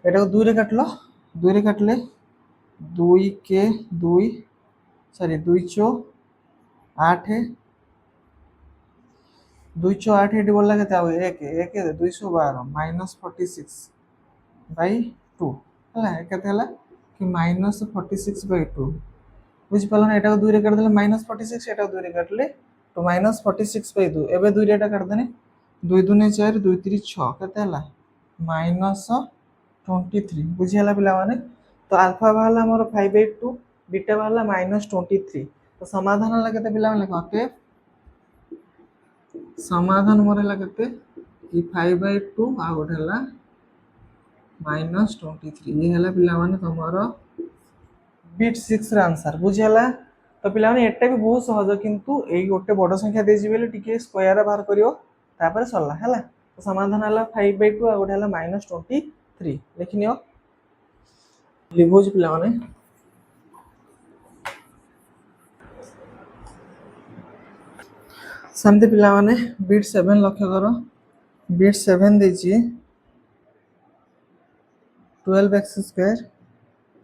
एटा को 2 रे काटलो 2 रे काटले 2 के 2 सॉरी 2 चो 8 2 चो 8 एटी बोलला केते आउ 1 1 212 -46 बाई 2 हला केते हला कि -46 बाई 2 बुझ पालो ना एटा को 2 रे काट देले -46 एटा को 2 रे काटले तो -46 बाई 2 एबे 2 रे एटा काट देने 2 2 4 2 3 6 केते हला -23 बुझी हला पिला माने तो अल्फा वाला हमर 5/2 बीटा वाला -23 तो समाधान हला केते पिला माने कहते समाधान मोर हला केते कि 5/2 आ गोट हला -23 ये हला पिला माने तमरो बीट 6 रा आंसर बुझी हला तो पिला माने एटा भी बहुत सहज किंतु एई गोटे बड़ संख्या दे जिबेले टिके स्क्वायर बाहर करियो तापर सरला हला तो समाधान हला 5/2 आ गोट हला -23 लिखनियो लिबोज पिला माने समते पिला माने बीट 7 लक्ष्य करो बीट 7 देची 12x square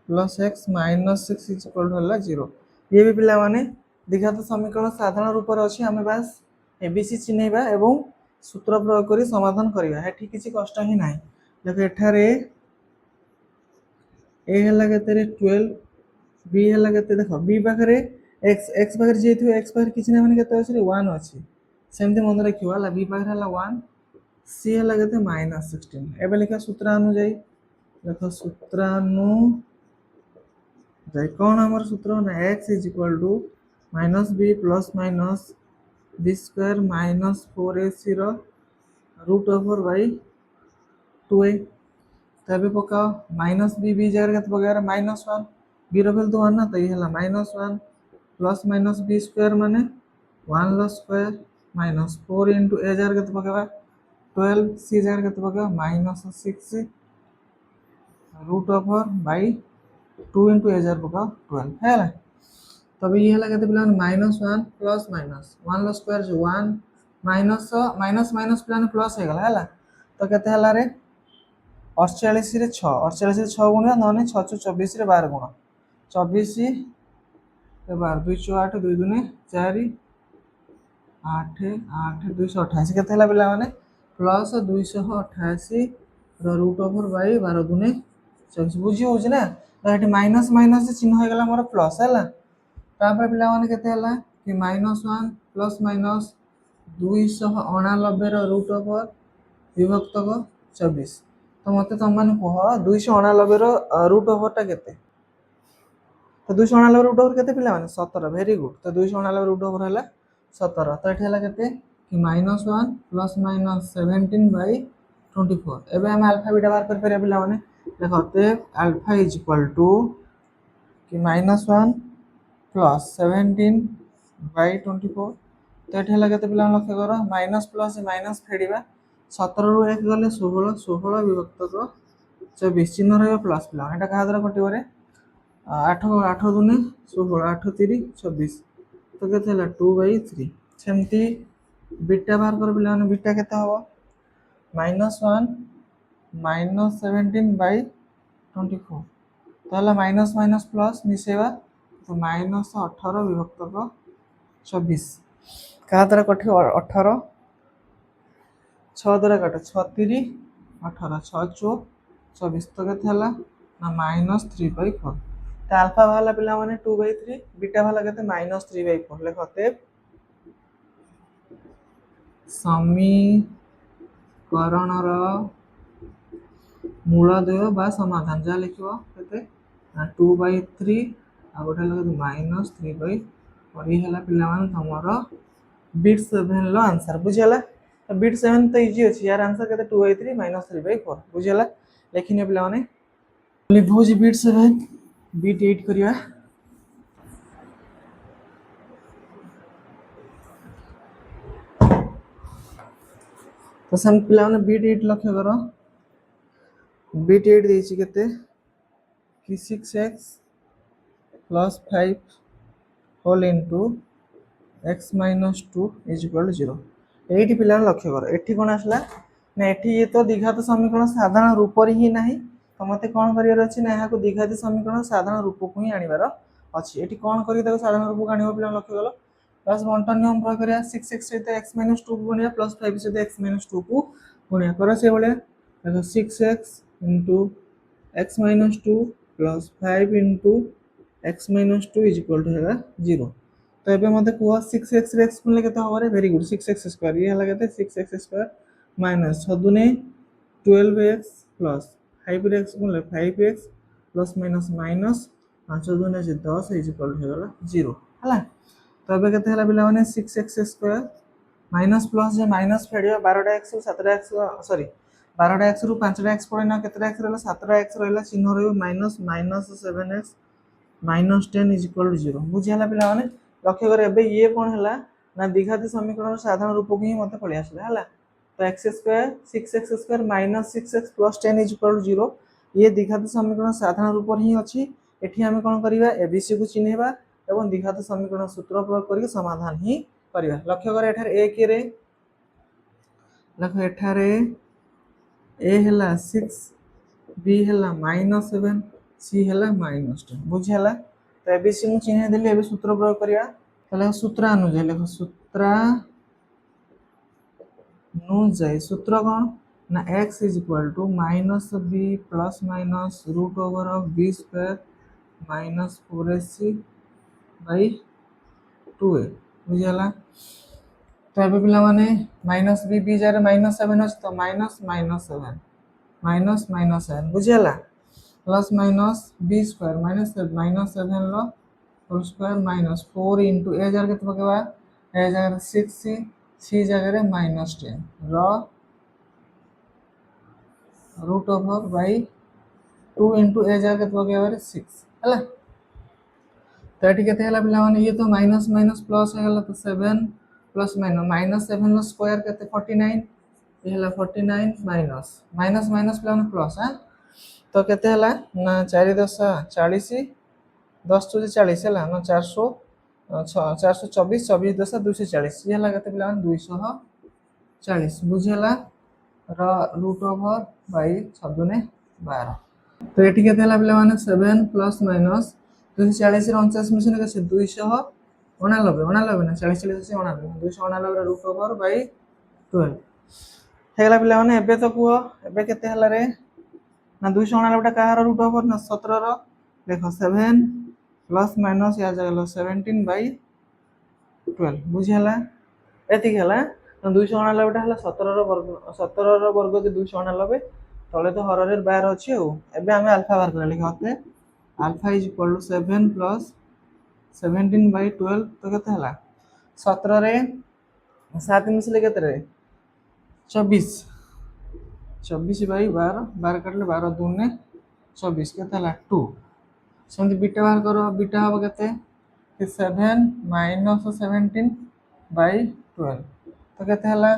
plus x minus 6 is equal to हला 0 ये भी पिला माने दिघात समीकरण साधारण रूप रे अछि हमें बस एबीसी चिन्हैबा एवं सूत्र प्रयोग करी समाधान करिया एठी किछि कष्ट ही नाही देखो एठारे ए हला केते रे 12 बी हला केते देखो बी पाखरे x पाखरे जेथु x पाखरे किछि ना माने केते अछि 1 अछि सेमते मन रखियो हला बी पाखरे हला 1 सी हला केते -16 एबे लिखा सूत्र अनुଯାयी देखो सूत्रानु जाय कौन हमर सूत्र ना x is equal to -b plus minus b square minus 4ac रो रूट ओवर बाई 2a तबे पकाओ -b जगह केते पकारे -1 b रो वैल्यू तो 1 ना तो ये हला -1 प्लस माइनस b स्क्वायर माने 1 लो स्क्वायर माइनस 4 इनटू a जगह केते पकावा 12 c जगह केते पकावा -6 root over by 2 into a जगह पकाओ 12 है ना तब ये हला केते प्लान -1 प्लस माइनस 1 लो स्क्वायर जो 1 माइनस माइनस प्लान प्लस हे गला हला तो केते हला रे 48 रे 6 48 रे 6 गुणा नने 6 24 रे 12 गुणा 24 रे 12 2 8 2 2 4 8 8 228 केते हला पिला माने प्लस 288 रो रूट ओवर बाई 12 दुने 24 बुझी हो ना तो एठी माइनस माइनस चिन्ह हो गला मोर प्लस हला तापर पिला माने केते हला कि -1 प्लस माइनस 289 रो रूट ओवर विभक्त को 24 तो मते तुम माने कह 289 रो रूट ओवर टा केते तो 289 रूट ओवर केते पिला माने 17 वेरी गुड तो 289 रूट ओवर हला 17 तो एठी हला केते कि -1 प्लस माइनस 17 बाई 24 एबे हम अल्फा बीटा बाहर कर परिया पिला माने देखो ते अल्फा इज इक्वल टू कि -1 प्लस 17 बाय 24 तो एठी हला केते पिला लक्ष्य करो माइनस प्लस माइनस फेडिबा 17 रु 1 गले 16 16 विभक्त 24 चिन्ह रहबा प्लस पिला एटा कहा द्वारा कटिबो रे 8 8 दुने 16 8 3 26 तो केते हला 2/3 सेमती बीटा बाहर कर पिला माने बीटा केते हबो -1 -17 बाय 24 ताहला माइनस माइनस प्लस मिसेबा तो -18 विभक्त 24 कहा द्वारा कटि 18 6 द्वारा काट 6 3 18 6 4 24 तो केते हला ना -3/4 तो अल्फा वाला पिला माने 2/3 बीटा वाला केते -3/4 लेखते समीकरणर मूलदय बा समाधान जा लिखिबो केते 2/3 आ गोटे लगे -3/4 ये हला पिला माने हमर बीट 7 लो आंसर बुझियला तो बीट 7 तो इजी अछि यार आंसर केते 2/3 -3/4 बुझियला लेखिने पिला माने लिखबो जी बीट 7 बीट 8 करिया तो सम पिला माने बीट 8 लक्ष्य करो बीट 8 देछि केते कि 6x plus 5 whole into x minus 2 is equal to 0 एठी पिला लक्ष्य करो एठी कोन आसला ना एठी ये तो द्विघात समीकरण साधारण रूप रे ही नाही तो मते कोन करियर अछि ना एहा को द्विघात समीकरण साधारण रूप को ही आनिबार अछि एठी कोन करि ताको साधारण रूप को आनिबो पिला लक्ष्य करो प्लस बंटन नियम प्रयोग करिया 6x सहित x minus 2 को गुणिया प्लस 5 सहित x minus 2 को गुणिया करो से बळे देखो 6x into x minus 2 plus 5 into x minus 2 is equal to है 0 तो एबे मते को 6x रे x गुणले केते होबरे वेरी गुड 6x स्क्वायर ये हला केते 6x स्क्वायर माइनस 6 दुने 12x प्लस 5 रे x गुणले 5x प्लस माइनस माइनस 5 दुने 10 इज इक्वल टू होला 0 हला तो एबे केते हला बिला माने 6x स्क्वायर माइनस प्लस जे माइनस फेडियो 12टा x 7टा x सॉरी 12टा x रु 5टा x पड़े ना केतेटा x रहला 7टा x रहला चिन्ह रहबो minus minus 7x minus 10 is equal to 0 बुझियाला पिला माने लक्ष्य करे एबे ये कोन हला ना द्विघात समीकरण साधारण रूप को ही मते पळि आसला हला तो x square 6x square minus 6x plus 10 is equal to 0 ये द्विघात समीकरण साधारण रूप रे ही अछि एठी हम कोन करिवा एबीसी को चिन्हबा एवं द्विघात समीकरण सूत्र प्रयोग करके समाधान ही करिवा लक्ष्य करे एठार a के रे लक्ष्य एठारे a हला 6 b हला -7 c हला -10 बुझियला तो एबीसी मु चिन्ह देली एबे सूत्र प्रयोग करिया तले सूत्र अनुଯାयी लेखो सूत्र अनुଯାयी सूत्र कोन ना x is equal to -b plus minus root over of b square minus 4ac by 2a बुझियला तो एबे पिला माने -b b जारे -7 अछि तो -7 बुझियला प्लस माइनस b स्क्वायर -7 लो whole square minus 4 into a जगह केते पकेबा a जगह 6c c जगह -10 रो root over by 2 into a जगह केते पकेबा 6 हला तो एठी केते हला पिला माने ये तो माइनस माइनस प्लस हो गला तो 7 प्लस माइनस -7 लो स्क्वायर केते 49 ये हला 49 माइनस माइनस माइनस प्लस हां तो केते हला ना 4 10 40 10 to 40 हला ना 400 424 24 10 240 ये हला केते पिला 240 बुझियला र रूट ओवर बाय 6 दुने 12 तो एठी केते हला पिला माने 7 प्लस माइनस 240 रे 49 मिशन के 289 ना 40 40 से 89 289 रे रूट ओवर बाय 12 हेला पिला माने एबे तो कुओ एबे केते हला रे ना 289 टा कहार रूट ओवर ना 17 रो देखो 7 प्लस माइनस या जगह 17 बाय 12 बुझियला एति हला तो 289 टा हला 17 रो वर्ग जे 289 तळे तो हर रे 12 अछि हो एबे हमें अल्फा बार कर लिखते alpha is equal to 7 plus 17 by 12 तो केते हला 17 रे 7 मिसले केते रे 24 24/12 12 काटले 12 दूने 24 केते हला 2 सेमती बीटा बाहर करो बीटा हम केते 7 - 17/12 तो केते हला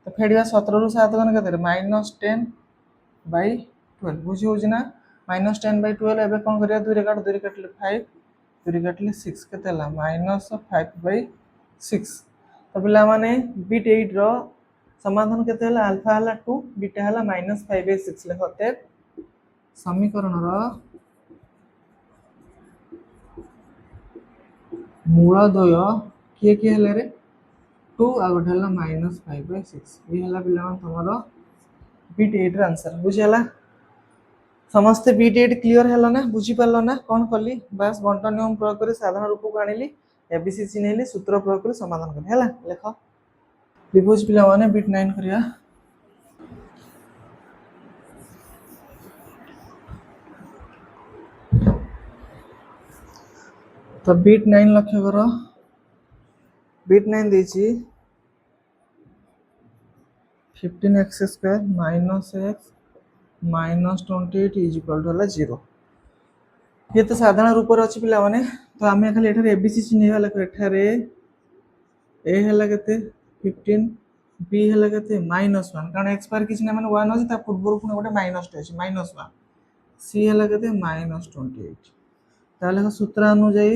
तो फेडिया 17 रु 7 गन केते -10/12 बुझी होउछि ना -10/12 एबे कोन करिया 2 रे काट 2 रे काटले 5 2 रे काटले 6 केते हला -5/6 तो पिला माने बिट 8 रो समाधान केते हला अल्फा हला 2 बीटा हला -5/6 लेखते समीकरण रो मूल द्वय किए किए हले रे 2 आ गोटे हला -5/6 ये हला पिला मान तमरो बीट 8 रो आंसर बुझी हला समस्त बीट 8 क्लियर हला ना बुझी पारलो ना कोन कली बस बंटन नियम प्रयोग करी साधारण रूप को आनिली एबीसी चिन्हैली सूत्र प्रयोग करी समाधान करी हला लेखो त्रिभुज पिला माने बीट 9 करिया तो बीट 9 लक्ष्य करो बीट 9 देछि 15x² - x -28 = 0 ये तो साधारण रूप रे अछि पिला माने तो आमे खाली एठारे एबीसी चिन्हैवा लेखो एठारे ए हला केते 15 बी हला केते -1 कारण x पर किछ ना माने 1 अछि ता पूर्व पुने गोटे माइनस टे अछि -1 सी हला केते -28 ताले सूत्र अनुसार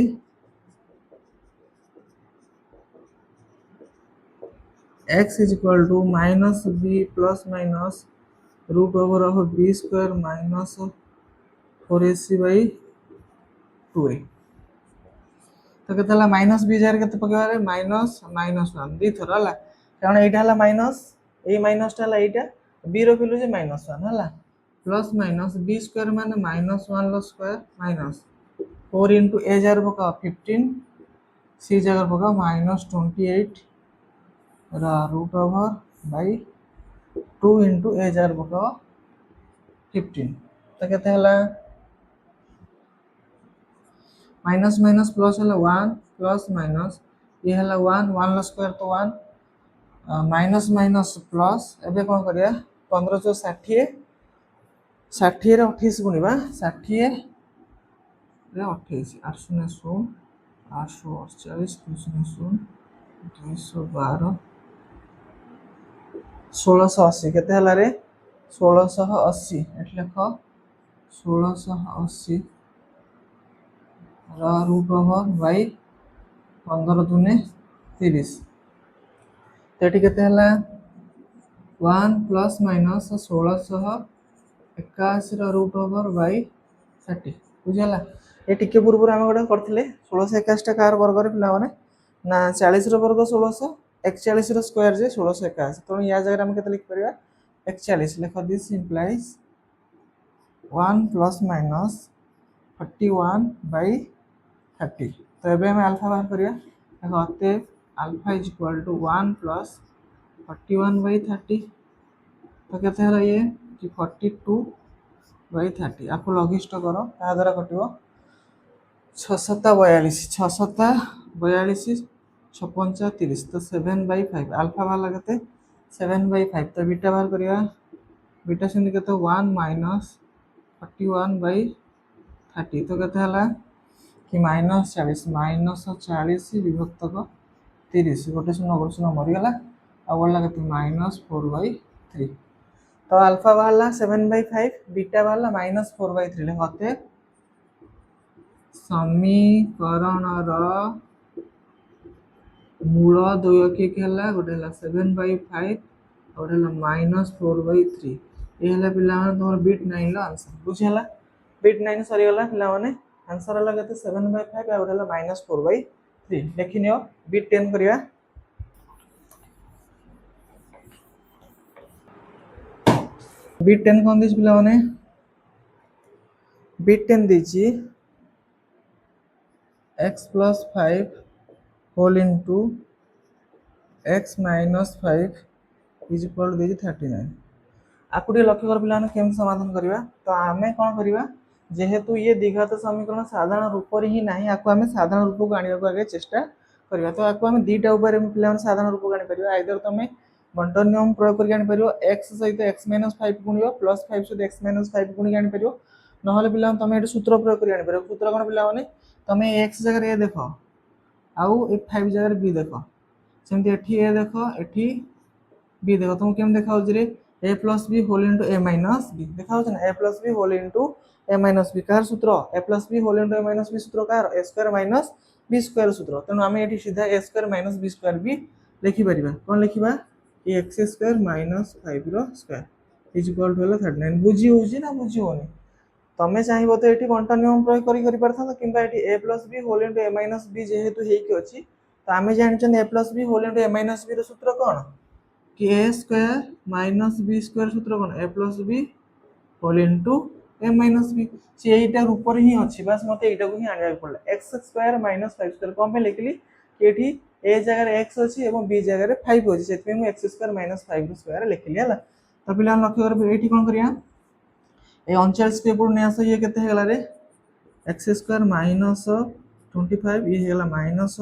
x is equal to minus b plus minus root over of b square minus 4ac by 2a तो केते हला माइनस b जार केते पकेबा रे माइनस -1 दी थरा हला कारण एटा हला माइनस ए माइनस टा हला एटा b रो वैल्यू जे -1 हला प्लस माइनस b स्क्वायर माने -1 लो स्क्वायर माइनस 4 into a जार पका 15 c जार पका -28 रा root over by 2 into a जार पका 15 तो केते हला माइनस माइनस प्लस हला 1 प्लस माइनस ये हला 1 1 लो स्क्वायर तो 1 माइनस माइनस प्लस एबे कोन करिया 15 + 60 60 रे 28 गुणिबा 60 रे 28 800 848 200 212 1680 केते हला रे 1680 एट लेख 1680 रा रूट ओवर बाय 15 दूने 30 तेटी केते हला 1 प्लस माइनस 1681 रा रूट ओवर बाय 30 बुझला ए टिके पूर्व हम गोटे करथिले 1681 टा कार वर्ग रे पिला माने ना 40 रो वर्ग 1641 रो स्क्वायर जे 1681 तो या जगह हम केते लिख परिबा 41 लिख this implies 1 plus minus 41 by 30 तो एबे हम अल्फा बाहर करिया देखो अते alpha is equal to 1 plus 41 by 30 तो केते हला ये कि 42 बाय 30 आपको लॉगिस्ट करो ता द्वारा कटिवो 6 7 42 6 7 42 6 5 30 तो 7/5 अल्फा वाला केते 7/5 तो बीटा बाहर करिया बीटा सिंध केते 1 माइनस 41 बाय 30 तो केते हला कि -40 विभक्त को 30 गोटे शून्य मरी गला आ बोलला केते -4/3 तो अल्फा वाला 7/5 बीटा वाला -4/3 ले होते समीकरण रो मूल द्वय के हला गोटे हला 7/5 और हला -4/3 ए हला पिला माने तोर बीट 9 लो आंसर बुझला बीट 9 सरी गला पिला माने आंसर हला केते 7/5 और हला -4/3 देखिनियो बीट 10 करिया बीट 10 कोन दिस पिला माने beat 10 दिछि x plus 5 whole into x minus 5 is equal to 39 आकुडी लक्ष्य कर पिलाने केम समाधान करिवा तो आमे कोन करिवा जेहेतु ये द्विघात समीकरण साधारण रूप रे ही नाही आकु आमे साधारण रूप को आनिया को आगे चेष्टा करिवा तो आकु आमे दीटा ऊपर पिलाने साधारण रूप को आनि परिवा आइदर तमे बंटन नियम प्रयोग करके आनी परियो x सहित x - 5 गुणियो प्लस 5 सहित x - 5 गुणिक आनी परियो नहले पिला तमे एठी सूत्र प्रयोग करके आनी परियो सूत्र कोन पिला माने तमे x जगह रे देखो आउ ए 5 जगह b देखो सेमति एठी a देखो एठी b देखो तुम केम देखा होज रे a plus b whole into a minus b देखा होज ना a plus b whole into a minus b car सूत्र a plus b whole into a minus b सूत्र car a square minus b square सूत्र तेनु आमे एठी सीधा a square minus b square भी लिखि परिबा कोन लिखिबा कि x square minus 5 रो स्क्वायर इज इक्वल टू 39 बुझी होजी ना बुझी होनी तमे चाहिबो तो एठी बंटन नियम प्रयोग करि परथां किंबा एठी a plus b whole into a minus b जेहेतु हेकि अछि त आमे जानिछन a plus b whole into a minus b रो सूत्र कोन कि a square minus b square सूत्र कोन a plus b whole into a minus b से एटा ऊपर ही अछि बस मते एटा को ही आनिया पड़ला x square minus 5 square कोन पे लिखली कि एठी a जगह रे x अछि एवं b जगह रे 5 अछि सेति में x square minus 5 रो स्क्वायर लिखली हला त पिला लक्ष्य कर एठी कोन करिया ए 39 के पुर ने आस ये केते हेला रे x square minus 25 ये हेला minus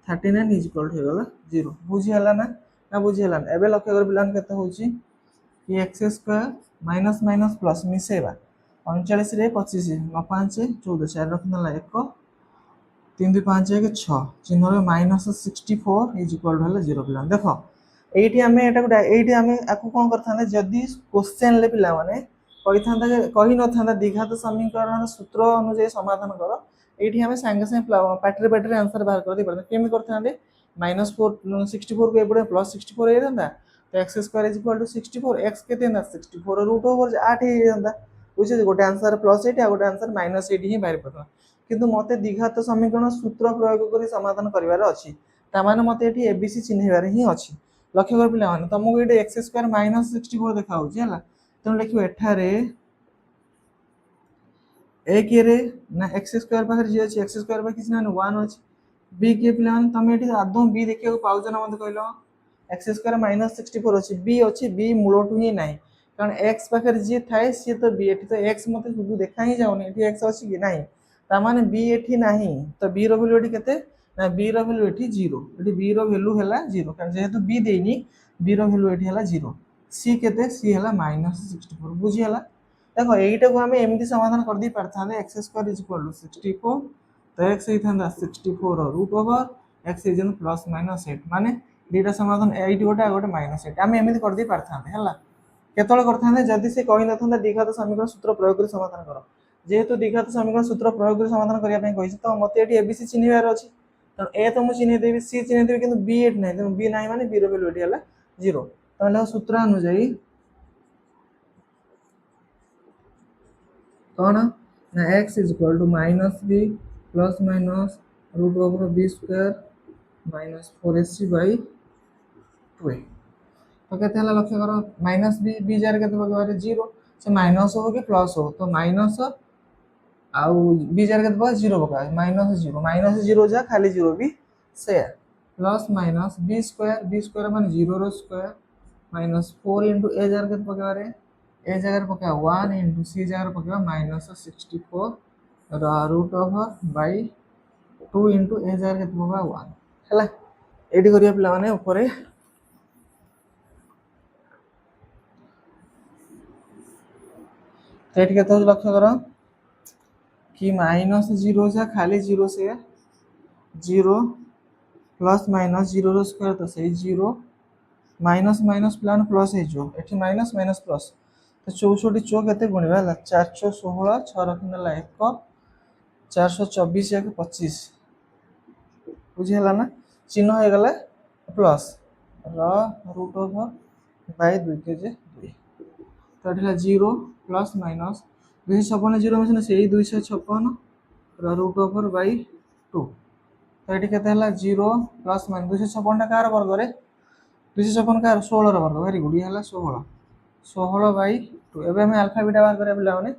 39 इज इक्वल टू हेला 0 बुझी हला ना बुझी हला एबे लक्ष्य कर पिलान केते होची कि x square minus minus plus मिसेबा 39 रे 25 9 5 14 4 रखनला 1 3 2 5 1 6 चिन्ह रे minus 64 इज इक्वल टू हेला 0 पिलान देखो एठी हमें एटा एठी हमें आकु कोन करथाने जदी क्वेश्चन ले पिला माने कही न द्विघात समीकरण सूत्र अनुसार समाधान कर ये हमें सांगे सांगे पार्टी पार्टी आंसर बाहर कर दी केमी करते -4 64 को एपटे +64 हो जाता तो x square is equal to 64 x केते ना 64 रूट ओवर 8 हो जाता बुझे गोटे आंसर +8 आ गोटे आंसर -8 ही बाहर पड़ता किंतु मते द्विघात समीकरण सूत्र प्रयोग करी समाधान करिवार अछि ता माने मते एठी एबीसी चिन्हबार ही अछि लक्ष्य कर पिला माने तुमको एठी x स्क्वायर -64 देखा होछि हला तेणु लिखो एठारे ए के रे ना x स्क्वायर पाखर जे अछि x स्क्वायर पाखर किछ ना 1 अछि b के प्लान तमे एठी आदो b देखियो पाउछ ना मते कहलो x स्क्वायर -64 अछि b अछि b मूलटु ही नाही कारण x पाखर जे थाए से तो b एठी तो x मते सुबु देखा ही जाउनी एठी x अछि कि नाही ता माने b एठी नाही तो b रो वैल्यू एठी केते ना b रो वैल्यू एठी 0 एठी b रो वैल्यू हैला 0 कारण जेहेतु b देनी b रो वैल्यू एठी हैला 0 c केते c हैला -64 बुझी हैला देखो एटा को हमें एमती समाधान कर दी परथाने x square is equal to 64 तो x ही थांदा 64 root over x is plus minus 8 माने दीटा समाधान 8 गोटे गोटे -8 हमें एमती कर दी परथाने हला केतळ करथाने जदी से कहि नथांदा द्विघात समीकरण सूत्र प्रयोग कर समाधान करो जेहेतु द्विघात समीकरण सूत्र प्रयोग कर समाधान करिया पय कहिस तो मते एटी एबीसी चिन्हबार अछि तो ए तो मु चिन्ह देबी सी चिन्ह देबी किंतु बी एट नै तो बी नाही माने बी रो वैल्यू एटी हला 0 ताले सूत्र अनुसार कौन ना x is equal to -b plus minus root over b square -4ac by 2a तो केते हला लक्ष्य करो -b b जार केते पकवारे 0 से माइनस हो कि प्लस हो तो माइनस आउ b जार केते पका 0 पका -0 जा खाली 0 भी से प्लस माइनस b स्क्वायर माने 0 रो स्क्वायर -4 a जार केते पकवारे a जगह पका 1 into c जगह पका -64 root over by 2 into a जगह केते पका 1 हला एडी करिया पिला माने ऊपर तो एटी केते लक्ष्य करो कि -0 जा खाली 0 से 0 प्लस माइनस 0 रो स्क्वायर तो सही 0 माइनस माइनस प्लान प्लस है जो एटी माइनस माइनस प्लस तो 64 चौक केते गुणिबा 416 6 रखनला 1 424 या 25 बुझी हला ना चिन्ह हो गला प्लस रूट ओवर बाय 2 के जे 2 तो एटा 0 प्लस माइनस 256 0 में से 256 रूट ओवर बाय 2 तो एटी केते हला 0 प्लस माइनस 256 टा कार वर्ग रे 256 कार 16 रो वर्ग वेरी गुड ये हला 16 बाय 2 एबे हम अल्फा बीटा बाहर करे पिला माने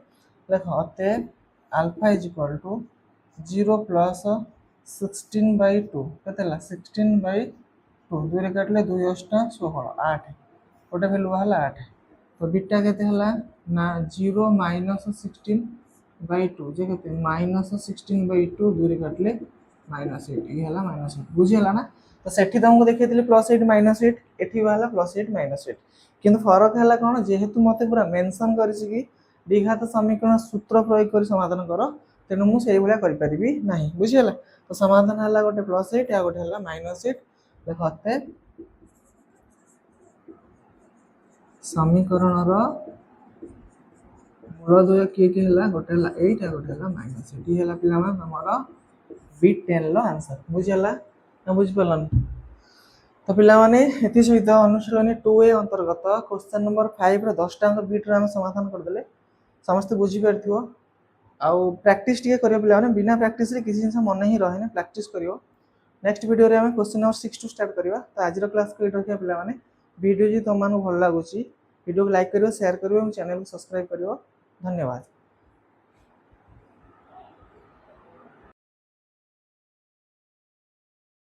देखो अते alpha is equal to 0 plus 16 by 2 केते हला 16 बाय 2 2 रे काटले 2 8 16 8 ओटे वैल्यू हला 8 तो बीटा केते हला ना 0 माइनस 16 बाय 2 जे केते माइनस 16 बाय 2 2 रे काटले -8 ये हला -8 बुझी हला ना तो सेठी तुमको देखिए +8 -8 एठी वाला +8 -8 किंतु फरक है कौन जेहेतु मत पूरा मेंशन कर द्विघात समीकरण सूत्र प्रयोग कर समाधान कर तेणु मुझे भाया ना बुझीगला तो समाधान है गोटे +8 या गोटे -8 देख अतएव समीकरण मूल द्वय किए किए गोटे 8 या गोटे -8 ये पे B10 आंसर बुझीगला ना बुझीपार तो पाने ये सहित अनुशीलन 2A अंतर्गत क्वेश्चन नंबर 5 10 टाँग बीट आम समाधान करदे समस्ते बुझीपार आउ प्रैक्टिस टे कर बिना प्रैक्टिस किसी जिन मन ही रहे प्रैक्टिस कर नेक्स्ट वीडियो रे क्वेश्चन नंबर 6 टू स्टार्ट करवा तो आज क्लास को रखा पाने वीडियो जी तुम भल लगुच वीडियो को लाइक करो शेयर करो चैनल को सब्सक्राइब करो धन्यवाद।